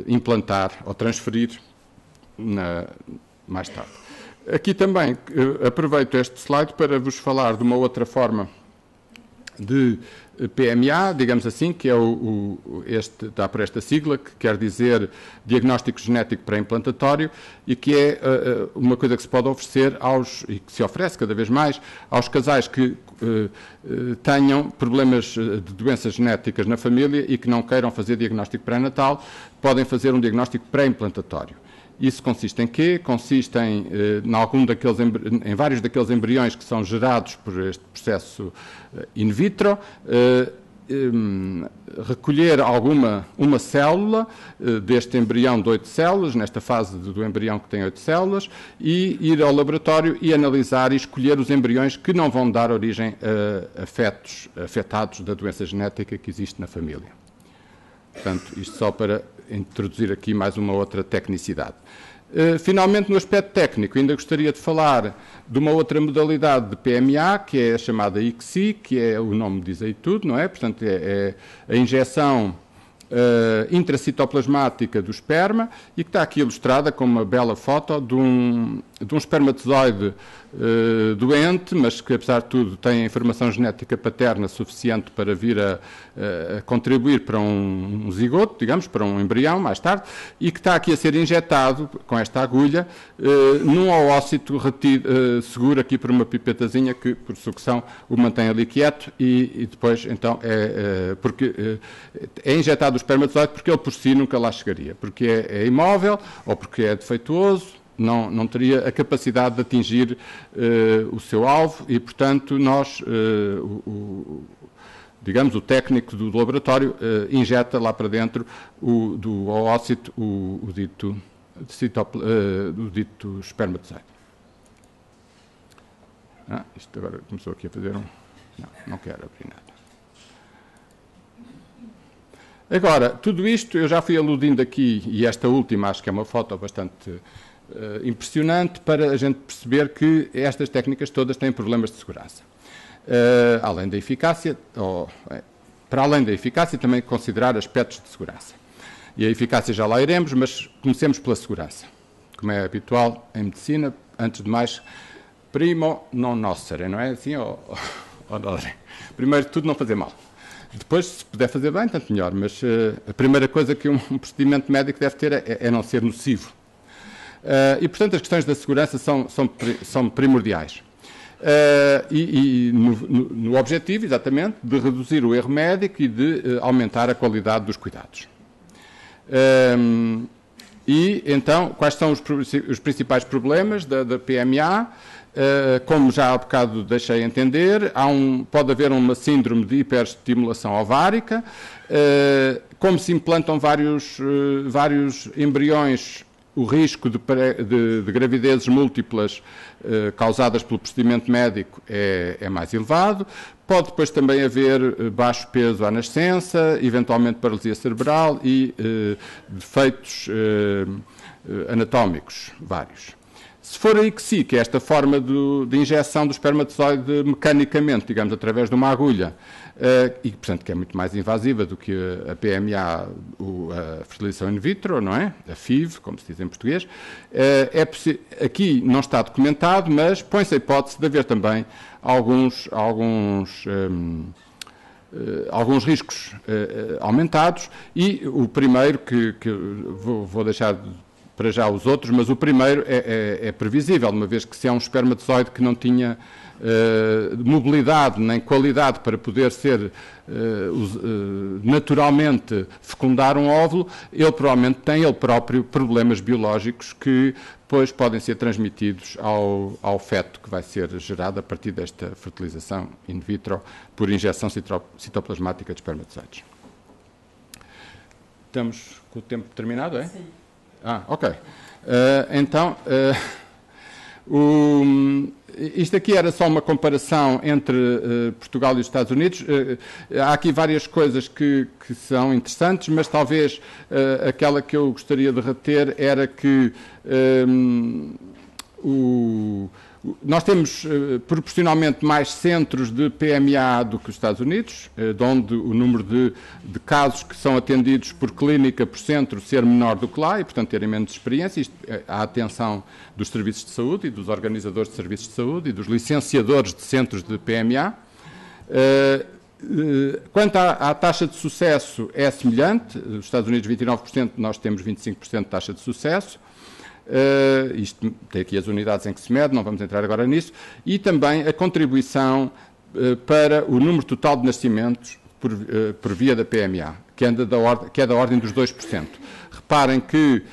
implantar ou transferir mais tarde. Aqui também aproveito este slide para vos falar de uma outra forma de PMA, digamos assim, que é dá por esta sigla, que quer dizer Diagnóstico Genético Pré-Implantatório, e que é uma coisa que se pode oferecer e que se oferece cada vez mais aos casais que tenham problemas de doenças genéticas na família e que não queiram fazer diagnóstico pré-natal, podem fazer um diagnóstico pré-implantatório. Isso consiste em quê? Consiste em vários daqueles embriões que são gerados por este processo in vitro, recolher uma célula deste embrião de 8 células, nesta fase do embrião que tem 8 células, e ir ao laboratório e analisar e escolher os embriões que não vão dar origem a fetos afetados da doença genética que existe na família. Portanto, isto só para introduzir aqui mais uma outra tecnicidade. Finalmente, no aspecto técnico, ainda gostaria de falar de uma outra modalidade de PMA, que é a chamada ICSI, que é, o nome diz aí tudo, não é? Portanto, é a injeção intracitoplasmática do esperma, e que está aqui ilustrada com uma bela foto de um espermatozoide doente, mas que, apesar de tudo, tem a informação genética paterna suficiente para vir a contribuir para um zigoto, digamos, para um embrião mais tarde, e que está aqui a ser injetado com esta agulha num oócito retido, seguro aqui por uma pipetazinha que, por sucção, o mantém ali quieto, e depois, então, porque é injetado o espermatozoide porque ele por si nunca lá chegaria, porque é imóvel ou porque é defeituoso, não teria a capacidade de atingir o seu alvo e, portanto, nós, digamos, o técnico do laboratório injeta lá para dentro do oócito o dito espermatozoide. Isto agora começou aqui a fazer não quero abrir nada. Agora, tudo isto eu já fui aludindo aqui, e esta última acho que é uma foto bastante impressionante para a gente perceber que estas técnicas todas têm problemas de segurança. Além da eficácia, para além da eficácia, também considerar aspectos de segurança. E a eficácia já lá iremos, mas comecemos pela segurança. Como é habitual em medicina, antes de mais, primo non nocere, não é assim? Primeiro de tudo, não fazer mal. Depois, se puder fazer bem, tanto melhor, mas a primeira coisa que um procedimento médico deve ter é não ser nocivo. E, portanto, as questões da segurança são primordiais. No objetivo, exatamente, de reduzir o erro médico e de aumentar a qualidade dos cuidados. E, então, quais são os principais problemas da PMA? Como já há bocado deixei entender, pode haver uma síndrome de hiperestimulação ovárica. Como se implantam vários embriões, o risco de gravidezes múltiplas causadas pelo procedimento médico é mais elevado. Pode depois também haver baixo peso à nascença, eventualmente paralisia cerebral e defeitos anatómicos vários. Se for a ICSI, que é esta forma de injeção do espermatozoide mecanicamente, digamos, através de uma agulha, e, portanto, que é muito mais invasiva do que a PMA, a fertilização in vitro, não é? A FIV, como se diz em português, aqui não está documentado, mas põe-se a hipótese de haver também alguns riscos aumentados, e o primeiro, que vou deixar para já os outros, mas o primeiro é previsível, uma vez que se é um espermatozoide que não tinha mobilidade nem qualidade para poder ser naturalmente fecundar um óvulo, ele provavelmente tem ele próprio problemas biológicos que depois podem ser transmitidos ao feto que vai ser gerado a partir desta fertilização in vitro por injeção citoplasmática de espermatozoides. Estamos com o tempo terminado, é? Sim. Ok. Então, isto aqui era só uma comparação entre Portugal e os Estados Unidos. Há aqui várias coisas que são interessantes, mas talvez aquela que eu gostaria de reter era que nós temos proporcionalmente mais centros de PMA do que os Estados Unidos, de onde o número de casos que são atendidos por clínica, por centro, ser menor do que lá e, portanto, terem menos experiência. Isto, a atenção dos serviços de saúde e dos organizadores de serviços de saúde e dos licenciadores de centros de PMA. Quanto à taxa de sucesso, é semelhante. Os Estados Unidos 29%, nós temos 25% de taxa de sucesso. Isto tem aqui as unidades em que se mede, não vamos entrar agora nisso, e também a contribuição para o número total de nascimentos por via da PMA, que é da ordem dos 2%. Reparem que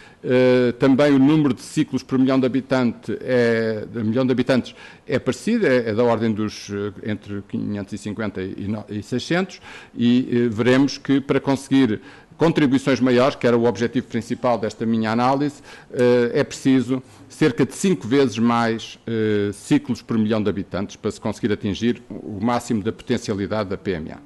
também o número de ciclos por milhão de habitantes é parecido, é da ordem dos entre 550 e 600, e veremos que para conseguir contribuições maiores, que era o objetivo principal desta minha análise, é preciso cerca de 5 vezes mais ciclos por milhão de habitantes para se conseguir atingir o máximo da potencialidade da PMA.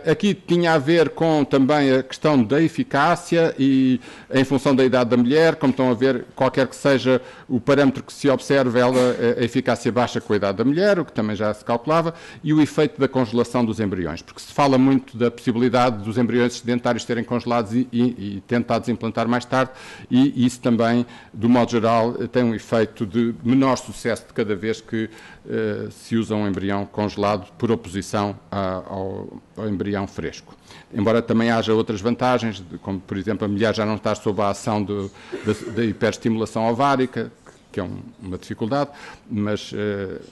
Aqui tinha a ver com também a questão da eficácia e em função da idade da mulher, como estão a ver, qualquer que seja o parâmetro que se observe, a eficácia baixa com a idade da mulher, o que também já se calculava, e o efeito da congelação dos embriões, porque se fala muito da possibilidade dos embriões sedentários serem congelados e tentados implantar mais tarde, e isso também, do modo geral, tem um efeito de menor sucesso de cada vez que se usa um embrião congelado por oposição ao embrião fresco. Embora também haja outras vantagens, como, por exemplo, a mulher já não estar sob a ação da hiperestimulação ovárica, que é uma dificuldade, mas,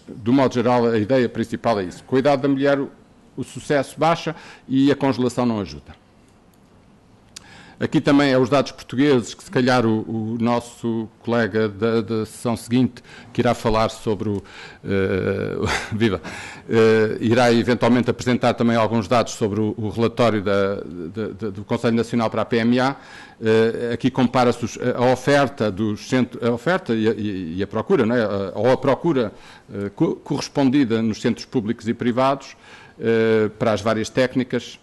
do modo geral, a ideia principal é isso. Com a idade da mulher, o sucesso baixa e a congelação não ajuda. Aqui também é os dados portugueses, que se calhar o nosso colega da sessão seguinte, que irá falar sobre irá eventualmente apresentar também alguns dados sobre o relatório do Conselho Nacional para a PMA. Aqui compara-se a oferta dos centros, a oferta e a procura, não é? Ou a procura correspondida nos centros públicos e privados, para as várias técnicas.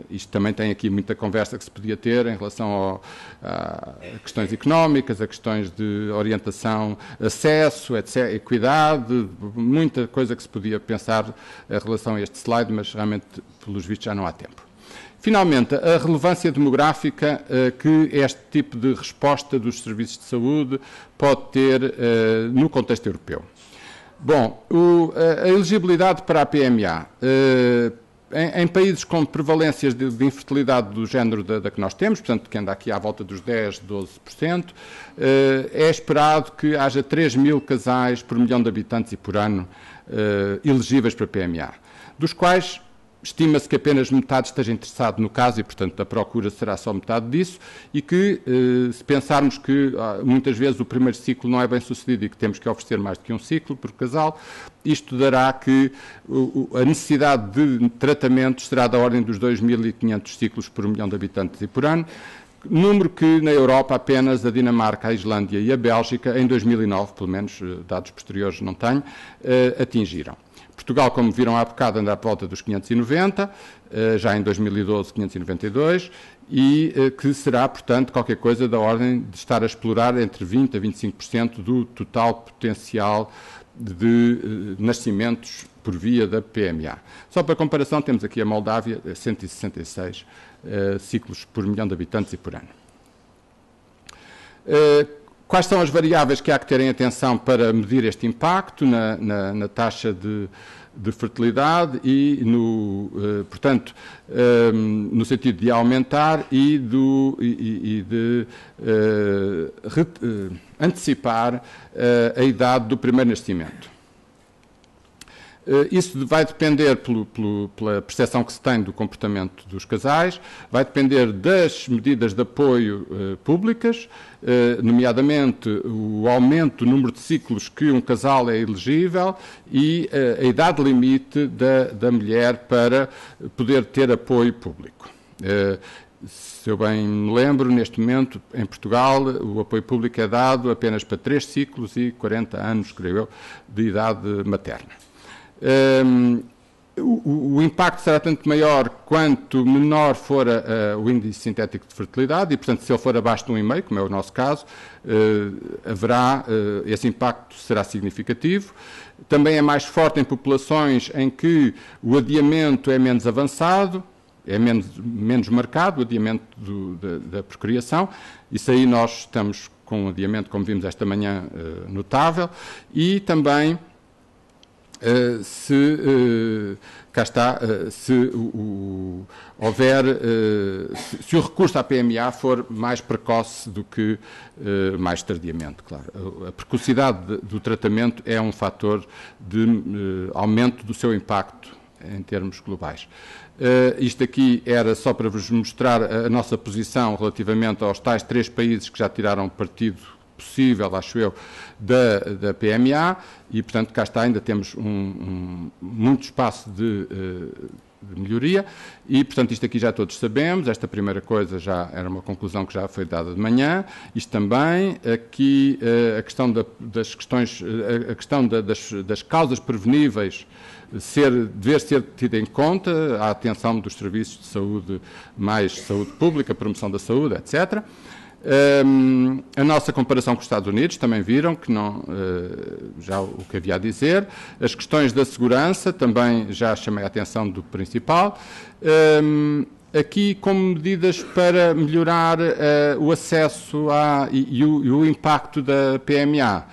Isto também tem aqui muita conversa que se podia ter em relação a questões económicas, a questões de orientação, acesso, etc., equidade, muita coisa que se podia pensar em relação a este slide, mas realmente, pelos vistos, já não há tempo. Finalmente, a relevância demográfica que este tipo de resposta dos serviços de saúde pode ter no contexto europeu. Bom, a elegibilidade para a PMA, em países com prevalências de infertilidade do género da que nós temos, portanto, que anda aqui à volta dos 10%, 12%, é esperado que haja 3.000 casais por milhão de habitantes e por ano elegíveis para a PMA, dos quais estima-se que apenas metade esteja interessado no caso e, portanto, a procura será só metade disso e que, se pensarmos que muitas vezes o primeiro ciclo não é bem sucedido e que temos que oferecer mais do que um ciclo por casal, isto dará que a necessidade de tratamentos será da ordem dos 2.500 ciclos por milhão de habitantes e por ano, número que na Europa apenas a Dinamarca, a Islândia e a Bélgica, em 2009, pelo menos dados posteriores não tenho, atingiram. Portugal, como viram há bocado, anda à volta dos 590, já em 2012 592, e que será, portanto, qualquer coisa da ordem de estar a explorar entre 20% a 25% do total potencial de nascimentos por via da PMA. Só para comparação, temos aqui a Moldávia, 166 ciclos por milhão de habitantes e por ano. Quais são as variáveis que há que terem atenção para medir este impacto na taxa de fertilidade e, portanto, no sentido de aumentar e de antecipar a idade do primeiro nascimento? Isso vai depender pela percepção que se tem do comportamento dos casais, vai depender das medidas de apoio públicas, nomeadamente o aumento do número de ciclos que um casal é elegível e a idade limite da mulher para poder ter apoio público. Se eu bem me lembro, neste momento, em Portugal, o apoio público é dado apenas para 3 ciclos e 40 anos, creio eu, de idade materna. O impacto será tanto maior quanto menor for o índice sintético de fertilidade e, portanto, se ele for abaixo de 1,5, como é o nosso caso, esse impacto será significativo. Também é mais forte em populações em que o adiamento é menos avançado, é menos marcado, o adiamento da procriação. Isso aí nós estamos com um adiamento, como vimos esta manhã, notável. E também se o recurso à PMA for mais precoce do que mais tardiamente, claro. A precocidade do tratamento é um fator de aumento do seu impacto em termos globais. Isto aqui era só para vos mostrar a nossa posição relativamente aos tais 3 países que já tiraram partido possível, acho eu, da PMA e, portanto, cá está, ainda temos muito espaço de melhoria. E, portanto, isto aqui já todos sabemos. Esta primeira coisa já era uma conclusão que já foi dada de manhã. Isto também, aqui a questão das causas preveníveis dever ser tida em conta, a atenção dos serviços de saúde, mais saúde pública, promoção da saúde, etc. A nossa comparação com os Estados Unidos, também viram que não, já o que havia a dizer. As questões da segurança, também já chamei a atenção do principal. Aqui, como medidas para melhorar o acesso e o impacto da PMA,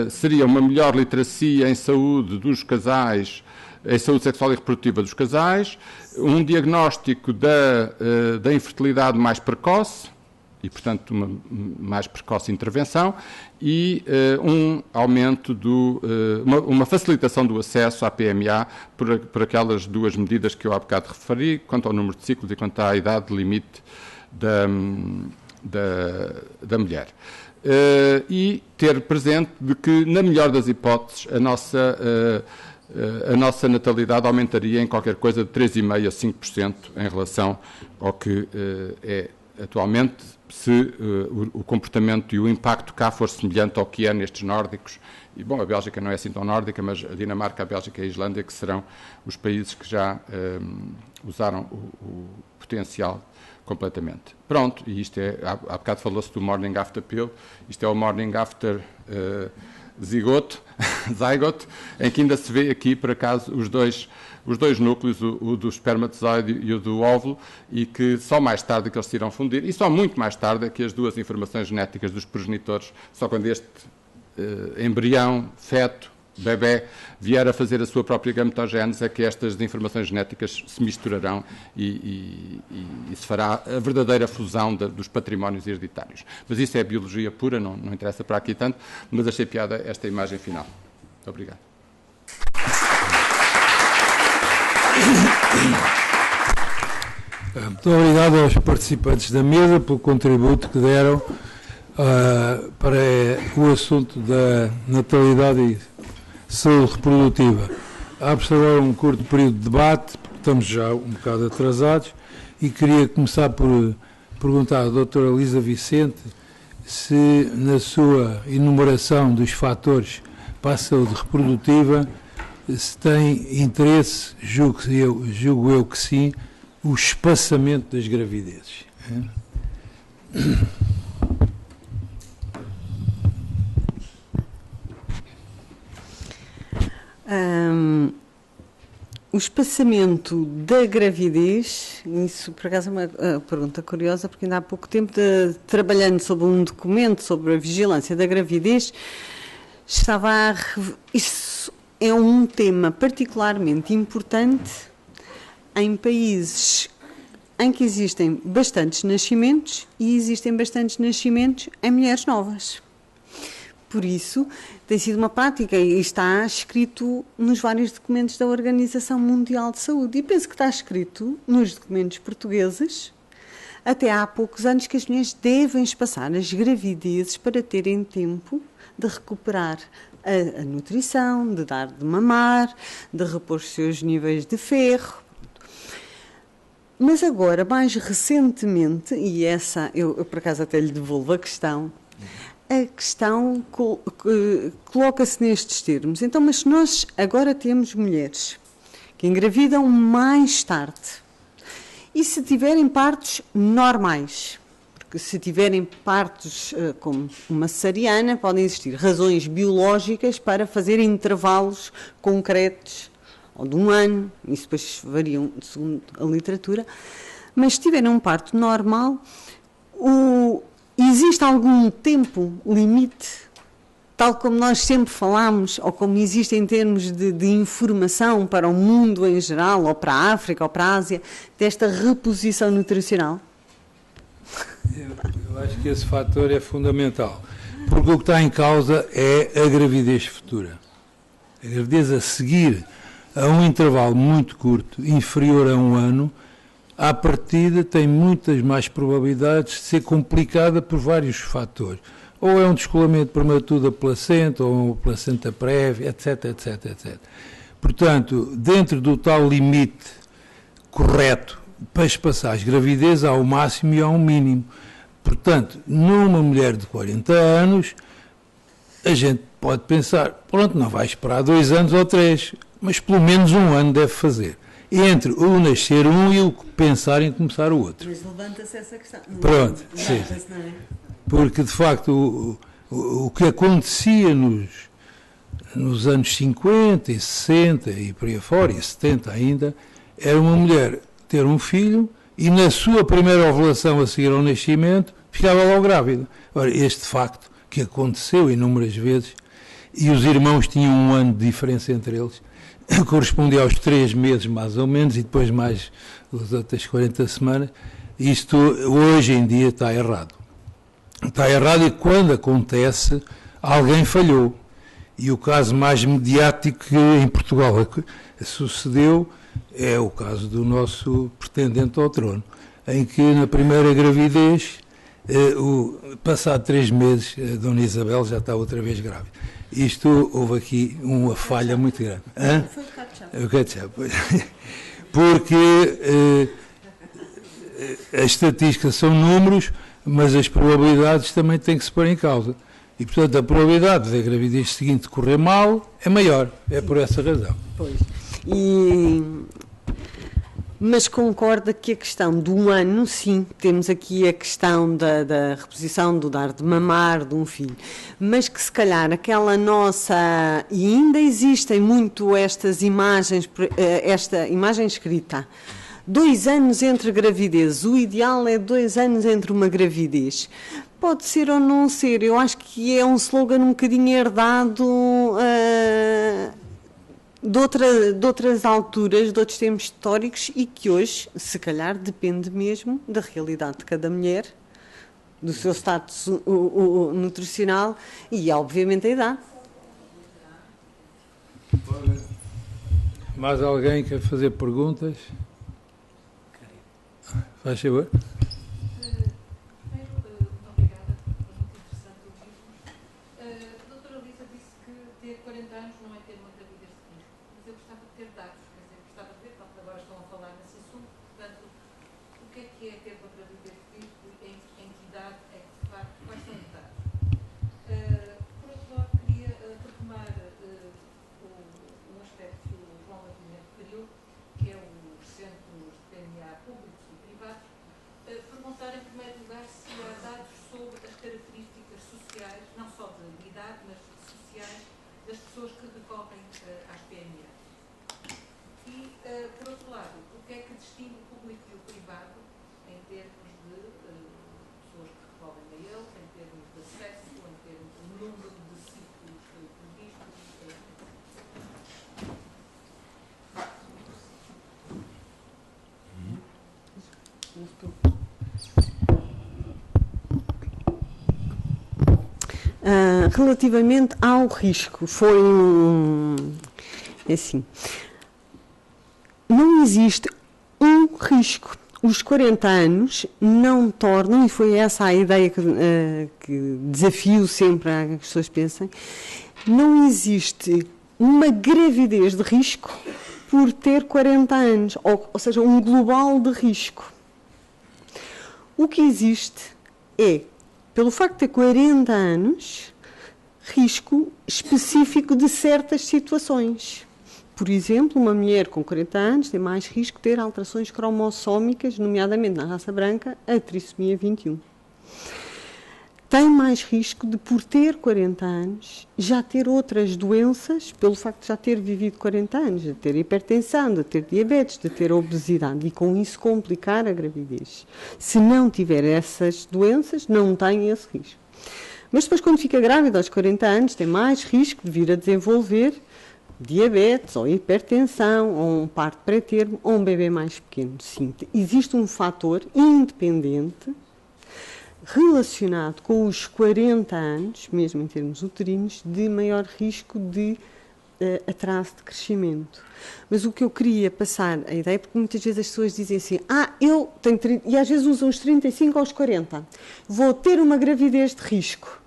seria uma melhor literacia em saúde dos casais, em saúde sexual e reprodutiva dos casais, um diagnóstico da infertilidade mais precoce, e, portanto, uma mais precoce intervenção, e um aumento uma facilitação do acesso à PMA por aquelas duas medidas que eu há bocado referi, quanto ao número de ciclos e quanto à idade limite da mulher. E ter presente de que, na melhor das hipóteses, a nossa natalidade aumentaria em qualquer coisa de 3,5% a 5% em relação ao que é atualmente, se o comportamento e o impacto cá for semelhante ao que é nestes nórdicos. E, bom, a Bélgica não é assim tão nórdica, mas a Dinamarca, a Bélgica e a Islândia, que serão os países que já usaram o potencial completamente. Pronto, e isto é, há bocado falou-se do Morning After Pill, isto é o Morning After Zygote, em que ainda se vê aqui, por acaso, os dois núcleos, o do espermatozoide e o do óvulo, e que só mais tarde que eles se irão fundir, e só muito mais tarde é que as duas informações genéticas dos progenitores, só quando este embrião, feto, bebé, vier a fazer a sua própria gametogénese, é que estas informações genéticas se misturarão e se fará a verdadeira fusão dos patrimónios hereditários. Mas isso é biologia pura, não interessa para aqui tanto, mas achei piada esta imagem final. Muito obrigado. Muito obrigado aos participantes da mesa pelo contributo que deram para o assunto da natalidade e saúde reprodutiva. Abre-se agora um curto período de debate, porque estamos já um bocado atrasados, e queria começar por perguntar à doutora Elisa Vicente se, na sua enumeração dos fatores para a saúde reprodutiva, se tem interesse, julgo eu que sim, o espaçamento das gravidezes. O espaçamento da gravidez, isso por acaso é uma pergunta curiosa, porque ainda há pouco tempo, trabalhando sobre um documento sobre a vigilância da gravidez, isso é um tema particularmente importante em países em que existem bastantes nascimentos e existem bastantes nascimentos em mulheres novas. Por isso, tem sido uma prática e está escrito nos vários documentos da Organização Mundial de Saúde. E penso que está escrito nos documentos portugueses, até há poucos anos, que as mulheres devem espaçar as gravidezes para terem tempo de recuperar a nutrição, de dar de mamar, de repor os seus níveis de ferro. Mas agora, mais recentemente, e essa, eu por acaso até lhe devolvo a questão coloca-se nestes termos. Então, mas se nós agora temos mulheres que engravidam mais tarde, e se tiverem partos normais, porque se tiverem partos como uma cesariana, podem existir razões biológicas para fazer intervalos concretos, ou de um ano, isso depois varia segundo a literatura, mas se tiverem um parto normal, existe algum tempo limite, tal como nós sempre falamos, ou como existe em termos de informação para o mundo em geral, ou para a África, ou para a Ásia, desta reposição nutricional? Eu acho que esse fator é fundamental, porque o que está em causa é a gravidez futura. A gravidez a seguir a um intervalo muito curto, inferior a um ano, à partida tem muitas mais probabilidades de ser complicada por vários fatores. Ou é um descolamento prematuro da placenta, ou uma placenta prévia, etc, etc, etc. Portanto, dentro do tal limite correto para espaçar as gravidezes ao máximo e ao mínimo. Portanto, numa mulher de 40 anos, a gente pode pensar, pronto, não vai esperar 2 anos ou 3, mas pelo menos 1 ano deve fazer. Entre o nascer um e o pensar em começar o outro. Mas levanta-se essa questão. Pronto, sim. Não é? Porque, de facto, o que acontecia nos anos 50 e 60 e por aí fora, e 70 ainda, era uma mulher ter um filho e na sua primeira ovulação a seguir ao nascimento ficava logo grávida. Ora, este facto que aconteceu inúmeras vezes, e os irmãos tinham 1 ano de diferença entre eles, correspondia aos 3 meses mais ou menos, e depois mais as outras 40 semanas, isto hoje em dia está errado. Está errado e quando acontece, alguém falhou. E o caso mais mediático que em Portugal sucedeu é o caso do nosso pretendente ao trono, em que na primeira gravidez, passado 3 meses, a Dona Isabel já está outra vez grávida. Isto, houve aqui uma falha muito grande. Hã? Foi o ketchup. Porque as estatísticas são números, mas as probabilidades também têm que se pôr em causa. E, portanto, a probabilidade da gravidez seguinte correr mal é maior. É por essa razão. Pois. Mas concorda que a questão do ano, sim, temos aqui a questão da reposição, do dar de mamar de um filho, mas que se calhar aquela nossa, e ainda existem muito estas imagens, esta imagem escrita, 2 anos entre gravidez, o ideal é 2 anos entre uma gravidez. Pode ser ou não ser, eu acho que é um slogan um bocadinho herdado de outras alturas, de outros tempos históricos e que hoje, se calhar, depende mesmo da realidade de cada mulher, do seu status nutricional e, obviamente, a idade. Mais alguém quer fazer perguntas? Faz favor. Relativamente ao risco, foi assim, não existe um risco. Os 40 anos não tornam, e foi essa a ideia que desafio sempre a que as pessoas pensem, não existe uma gravidez de risco por ter 40 anos, ou seja, um global de risco. O que existe é, pelo facto de ter 40 anos, risco específico de certas situações. Por exemplo, uma mulher com 40 anos tem mais risco de ter alterações cromossómicas, nomeadamente na raça branca, a trissomia 21. Tem mais risco de, por ter 40 anos, já ter outras doenças, pelo facto de já ter vivido 40 anos, de ter hipertensão, de ter diabetes, de ter obesidade, e com isso complicar a gravidez. Se não tiver essas doenças, não tem esse risco. Mas depois, quando fica grávida aos 40 anos, tem mais risco de vir a desenvolver diabetes, ou hipertensão, ou um parto pré-termo, ou um bebê mais pequeno. Sim, existe um fator independente relacionado com os 40 anos, mesmo em termos uterinos, de maior risco de atraso de crescimento. Mas o que eu queria passar a ideia, porque muitas vezes as pessoas dizem assim, eu tenho 30, e às vezes usam os 35 aos 40, vou ter uma gravidez de risco.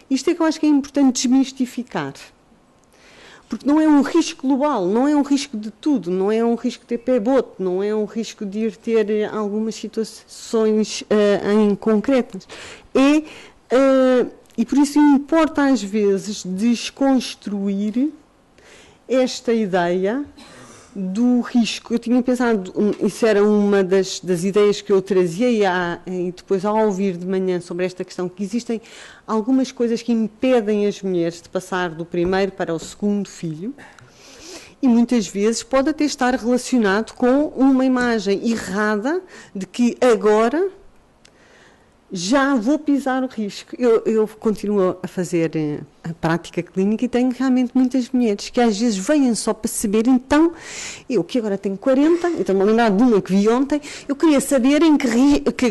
Isto é que eu acho que é importante desmistificar. Porque não é um risco global, não é um risco de tudo, não é um risco de ter pé-bote, não é um risco de ir ter algumas situações em concretas. E por isso importa às vezes desconstruir esta ideia do risco. Eu tinha pensado, isso era uma das ideias que eu trazia e depois ao ouvir de manhã sobre esta questão, que existem algumas coisas que impedem as mulheres de passar do primeiro para o segundo filho, e muitas vezes pode até estar relacionado com uma imagem errada de que agora já vou pisar o risco. Eu continuo a fazer a prática clínica e tenho realmente muitas mulheres que às vezes vêm só para saber, então, eu que agora tenho 40, eu estou-me a lembrar de uma que vi ontem, eu queria saber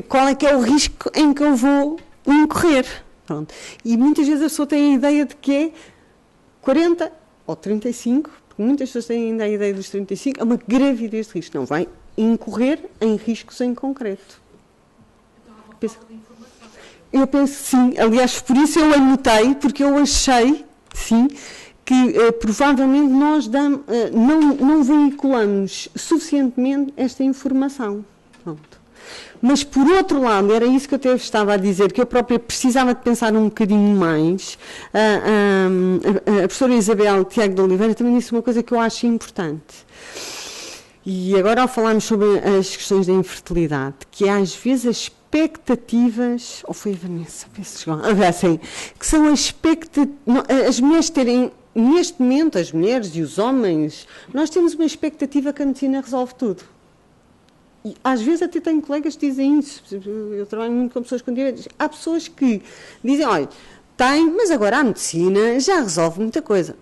qual é que é o risco em que eu vou incorrer. Pronto. E muitas vezes a pessoa tem a ideia de que é 40 ou 35, porque muitas pessoas têm ainda a ideia dos 35, é uma gravidez de risco. Não vai incorrer em riscos em concreto. Eu penso que sim, aliás, por isso eu anotei, porque eu achei, sim, que provavelmente nós não veiculamos suficientemente esta informação. Pronto. Mas, por outro lado, era isso que eu até estava a dizer, que eu própria precisava de pensar um bocadinho mais. A professora Isabel Tiago de Oliveira também disse uma coisa que eu acho importante. E agora, ao falarmos sobre as questões da infertilidade, que às vezes as expectativas, ou foi a Vanessa, penso assim, que são as mulheres terem, neste momento, as mulheres e os homens, nós temos uma expectativa que a medicina resolve tudo. E às vezes até tenho colegas que dizem isso, eu trabalho muito com pessoas com diabetes, há pessoas que dizem, olha, mas agora a medicina já resolve muita coisa.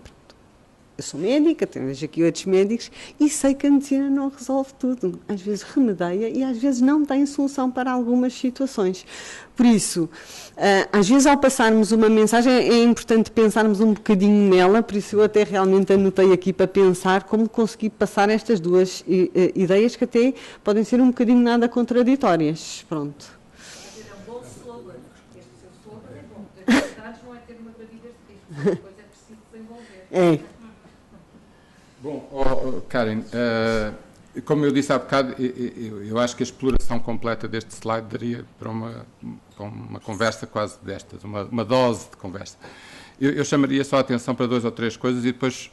Eu sou médica, vejo aqui outros médicos, e sei que a medicina não resolve tudo. Às vezes remedeia e às vezes não tem solução para algumas situações. Por isso, às vezes ao passarmos uma mensagem é importante pensarmos um bocadinho nela, por isso eu até realmente anotei aqui para pensar como conseguir passar estas duas ideias que até podem ser um bocadinho nada contraditórias. Pronto. É um bom slogan. Este seu slogan é bom. As verdades não é ter uma gravidez de risco, depois é preciso desenvolver. Bom, Karen, como eu disse há bocado, eu acho que a exploração completa deste slide daria para uma conversa quase destas, uma dose de conversa. Eu chamaria só a atenção para 2 ou 3 coisas e depois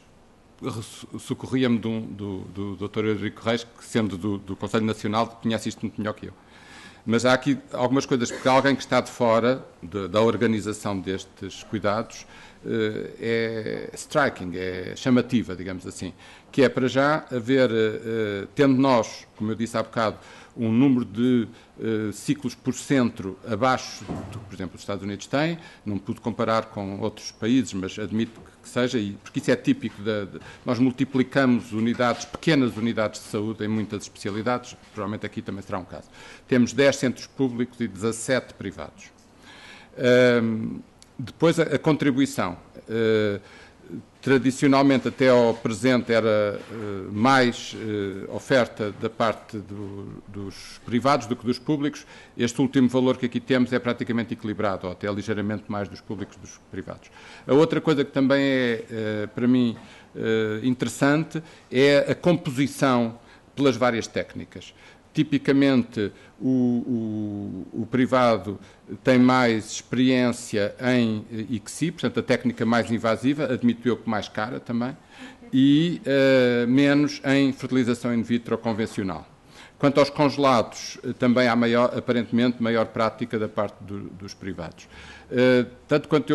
socorria-me do Dr. Eurico Reis, que sendo do Conselho Nacional, conhece isto muito melhor que eu. Mas há aqui algumas coisas, porque alguém que está de fora da organização destes cuidados é striking, é chamativa, digamos assim, que é para já haver, tendo nós, como eu disse há bocado, um número de ciclos por centro abaixo do que, por exemplo, os Estados Unidos têm, não pude comparar com outros países, mas admito que seja, porque isso é típico, nós multiplicamos pequenas unidades de saúde em muitas especialidades, provavelmente aqui também será um caso. Temos 10 centros públicos e 17 privados. Depois a contribuição. Tradicionalmente, até ao presente, era mais oferta da parte dos privados do que dos públicos. Este último valor que aqui temos é praticamente equilibrado, ou até ligeiramente mais dos públicos dos privados. A outra coisa que também é, para mim, interessante é a composição pelas várias técnicas. Tipicamente, o privado tem mais experiência em ICSI, portanto, a técnica mais invasiva, admito eu que mais cara também, e menos em fertilização in vitro convencional. Quanto aos congelados, também há aparentemente maior prática da parte dos privados. Tanto quanto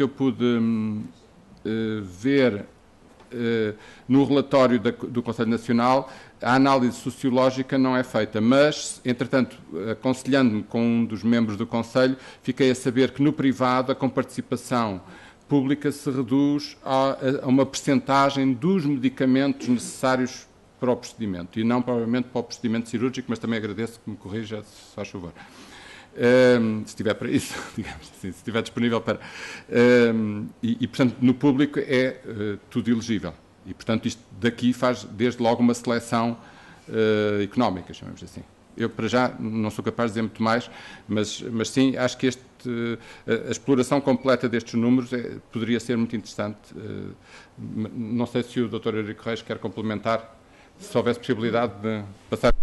eu pude ver no relatório do Conselho Nacional, a análise sociológica não é feita, mas, entretanto, aconselhando-me com um dos membros do Conselho, fiquei a saber que no privado a comparticipação pública se reduz a uma percentagem dos medicamentos necessários para o procedimento, e não provavelmente para o procedimento cirúrgico, mas também agradeço que me corrija, se faz favor. Se estiver para isso, digamos assim, se estiver disponível para... portanto, no público é tudo elegível. E, portanto, isto daqui faz, desde logo, uma seleção económica, chamamos assim. eu para já não sou capaz de dizer muito mais, mas sim, acho que a exploração completa destes números poderia ser muito interessante. Não sei se o Dr. Eurico Reis quer complementar, se houvesse possibilidade de passar.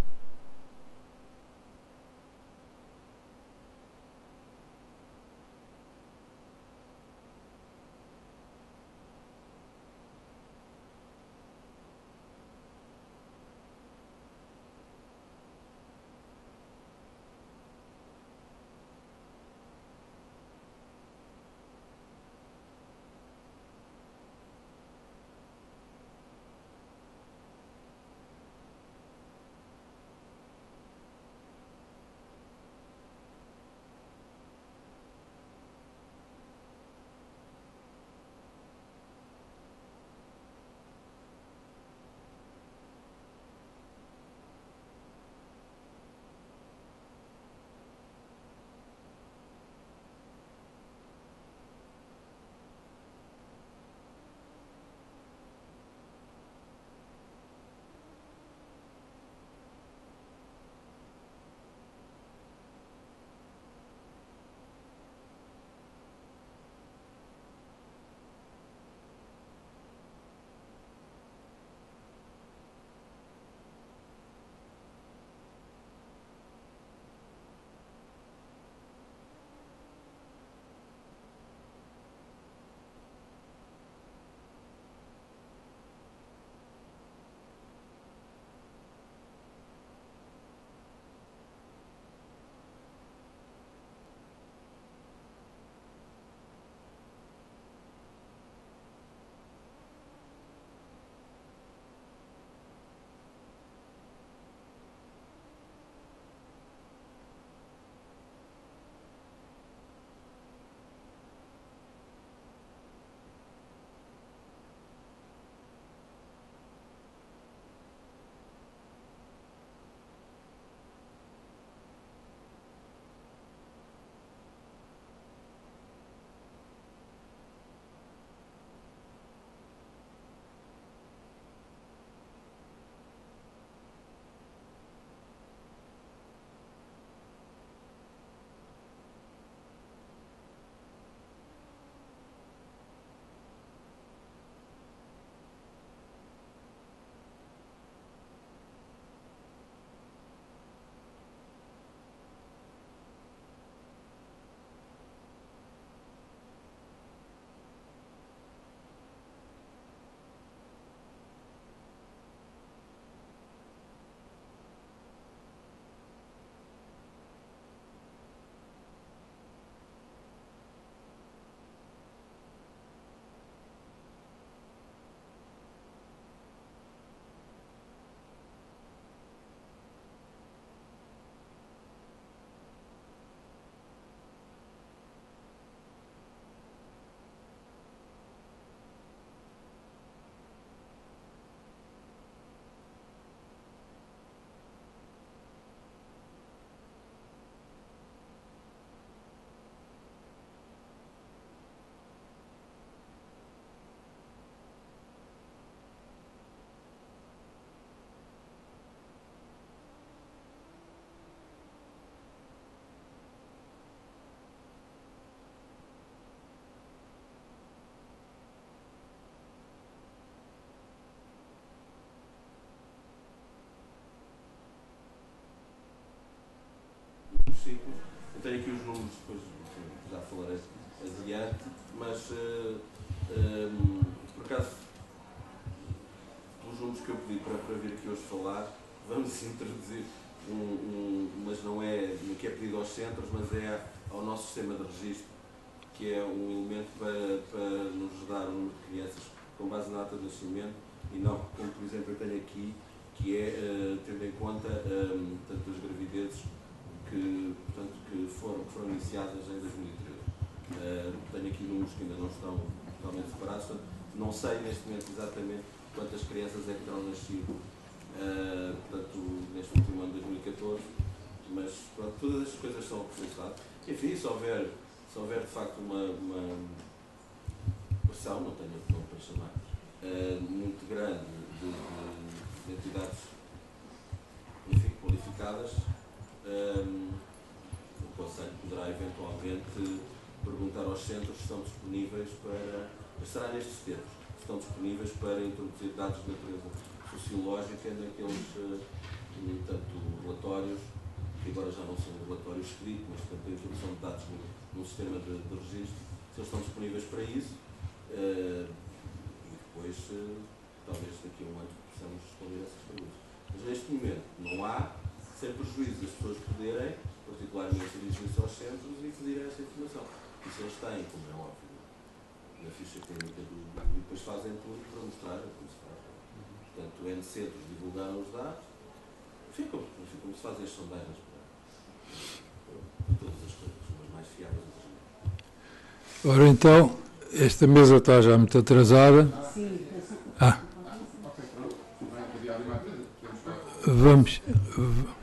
Eu tenho aqui os números, depois já falarei adiante, mas por acaso, os números que eu pedi para vir aqui hoje falar, vamos introduzir mas não é que é pedido aos centros, mas é ao nosso sistema de registro, que é um elemento para nos dar um número de crianças com base na data de nascimento e não, como por exemplo eu tenho aqui, que é tendo em conta tanto as gravidezes que foram iniciadas em 2013. Tenho aqui números que ainda não estão totalmente separados, portanto, não sei neste momento exatamente quantas crianças é que terão nascido neste último ano de 2014, mas pronto, todas as coisas são representadas. Enfim, se houver de facto uma pressão, não tenho outro nome para chamar, muito grande de entidades, enfim, qualificadas, o Conselho poderá eventualmente perguntar aos centros se estão disponíveis para, será nestes termos, se estão disponíveis para introduzir dados de natureza sociológica naqueles, tanto relatórios, que agora já não são relatórios escritos, mas portanto a introdução de dados no sistema de registro, se eles estão disponíveis para isso, e depois, talvez daqui a um ano, possamos responder essas perguntas. Mas neste momento não há, sem prejuízo das pessoas poderem, particularmente dirigir-se aos centros e pedir essa informação. Isso eles têm, como é óbvio, na ficha clínica e depois fazem tudo para mostrar como se faz. Portanto, é necessário divulgar os dados, enfim, como se fazem as sondagens para todas as coisas, umas mais fiáveis, outras não. Ora então, esta mesa está já muito atrasada. Vamos. Boa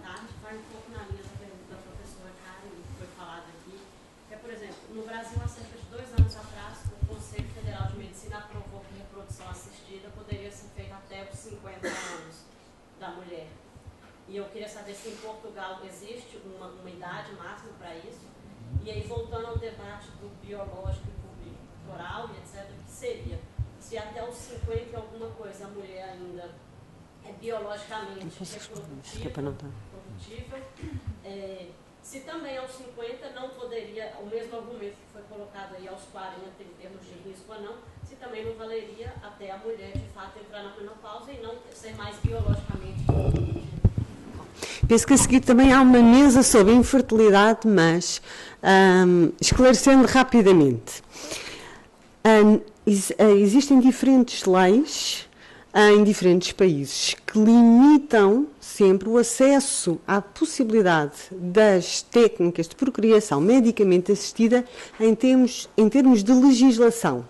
tarde, vai um pouco na linha da pergunta da professora Karen, que foi falada aqui. Por exemplo, no Brasil, há cerca de 2 anos atrás, o Conselho Federal de Medicina aprovou que a reprodução assistida poderia ser feita até os 50 anos da mulher. E eu queria saber se em Portugal existe uma idade máxima para isso. E aí, voltando ao debate do biológico e cultural, e etc., que seria, se até os 50 e alguma coisa a mulher ainda é biologicamente reprodutível, se também aos 50 não poderia, o mesmo argumento que foi colocado aí aos 40 em termos de risco ou não, se também não valeria até a mulher de fato entrar na menopausa e não ser mais biologicamente reprodutível. Penso que a seguir também há uma mesa sobre infertilidade, mas esclarecendo rapidamente. Existem diferentes leis em diferentes países que limitam sempre o acesso à possibilidade das técnicas de procriação medicamente assistida em termos de legislação.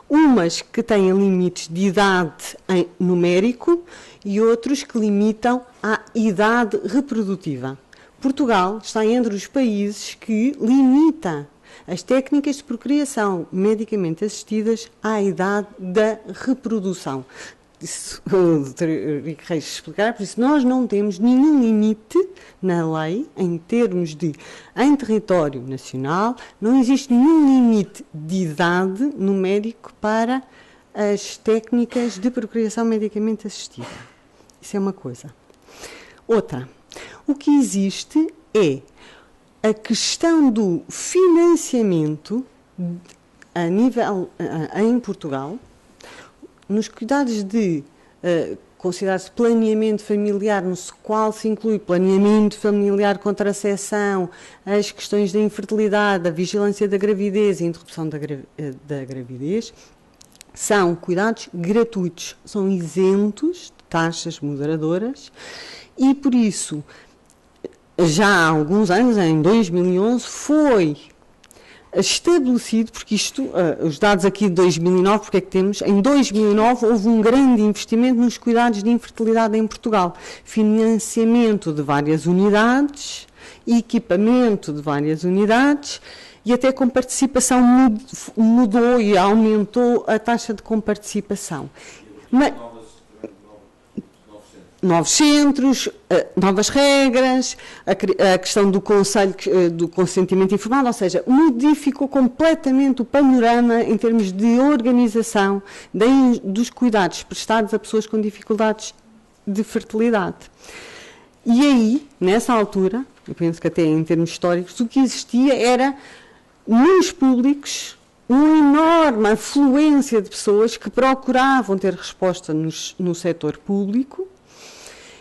Umas que têm limites de idade numérico e outros que limitam a idade reprodutiva. Portugal está entre os países que limita as técnicas de procriação medicamente assistidas à idade da reprodução. Isso o Dr. Henrique Reis explicar, por isso nós não temos nenhum limite na lei em termos de, em território nacional, não existe nenhum limite de idade numérico para as técnicas de procriação medicamente assistida. Isso é uma coisa. Outra, o que existe é a questão do financiamento a nível, em Portugal, nos cuidados de considerar-se planeamento familiar, no qual se inclui planeamento familiar, contracepção, as questões da infertilidade, a vigilância da gravidez e a interrupção da gravidez, são cuidados gratuitos, são isentos de taxas moderadoras e, por isso, já há alguns anos, em 2011, foi estabelecido, porque isto, os dados aqui de 2009, porque é que temos, em 2009 houve um grande investimento nos cuidados de infertilidade em Portugal, financiamento de várias unidades, equipamento de várias unidades, e até com participação mudou e aumentou a taxa de comparticipação. Novos centros, novas regras, a questão do conselho, do consentimento informado, ou seja, modificou completamente o panorama em termos de organização dos cuidados prestados a pessoas com dificuldades de fertilidade. E aí, nessa altura, eu penso que até em termos históricos, o que existia era, nos públicos, uma enorme afluência de pessoas que procuravam ter resposta no setor público,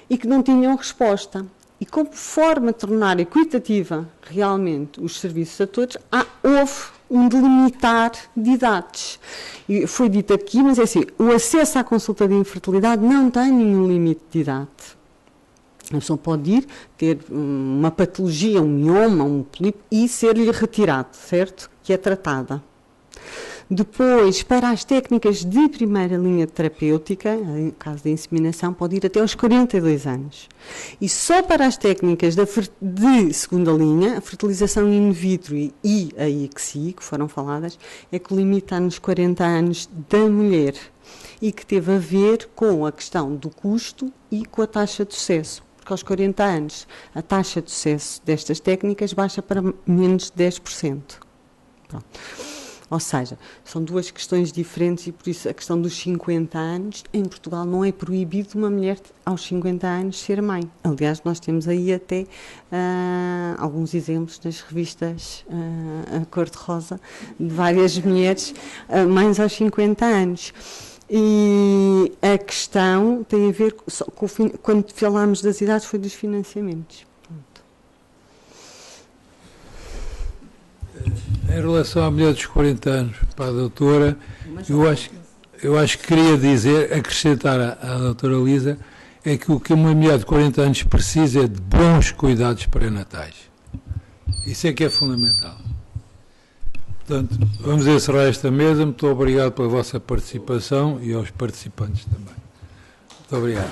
e que não tinham resposta. E como forma de tornar equitativa realmente os serviços a todos, houve um delimitar de idades. E foi dito aqui, mas é assim, o acesso à consulta de infertilidade não tem nenhum limite de idade. A pessoa pode ir ter uma patologia, um mioma, um pólipo, e ser-lhe retirado, certo? Que é tratada. Depois, para as técnicas de primeira linha terapêutica, em caso de inseminação, pode ir até aos 42 anos. E só para as técnicas de segunda linha, a fertilização in vitro e a ICSI, que foram faladas, é que limita nos 40 anos da mulher e que teve a ver com a questão do custo e com a taxa de sucesso. porque aos 40 anos a taxa de sucesso destas técnicas baixa para menos de 10%. Pronto. Ou seja, são duas questões diferentes e por isso a questão dos 50 anos, em Portugal não é proibido uma mulher aos 50 anos ser mãe. Aliás, nós temos aí até alguns exemplos nas revistas a cor-de-rosa de várias mulheres mães aos 50 anos. E a questão tem a ver com quando falámos das idades foi dos financiamentos. Em relação à mulher dos 40 anos, para a doutora, eu acho que queria dizer, acrescentar à doutora Lisa, é que o que uma mulher de 40 anos precisa é de bons cuidados pré-natais. Isso é que é fundamental. Portanto, vamos encerrar esta mesa. Muito obrigado pela vossa participação e aos participantes também. Muito obrigado.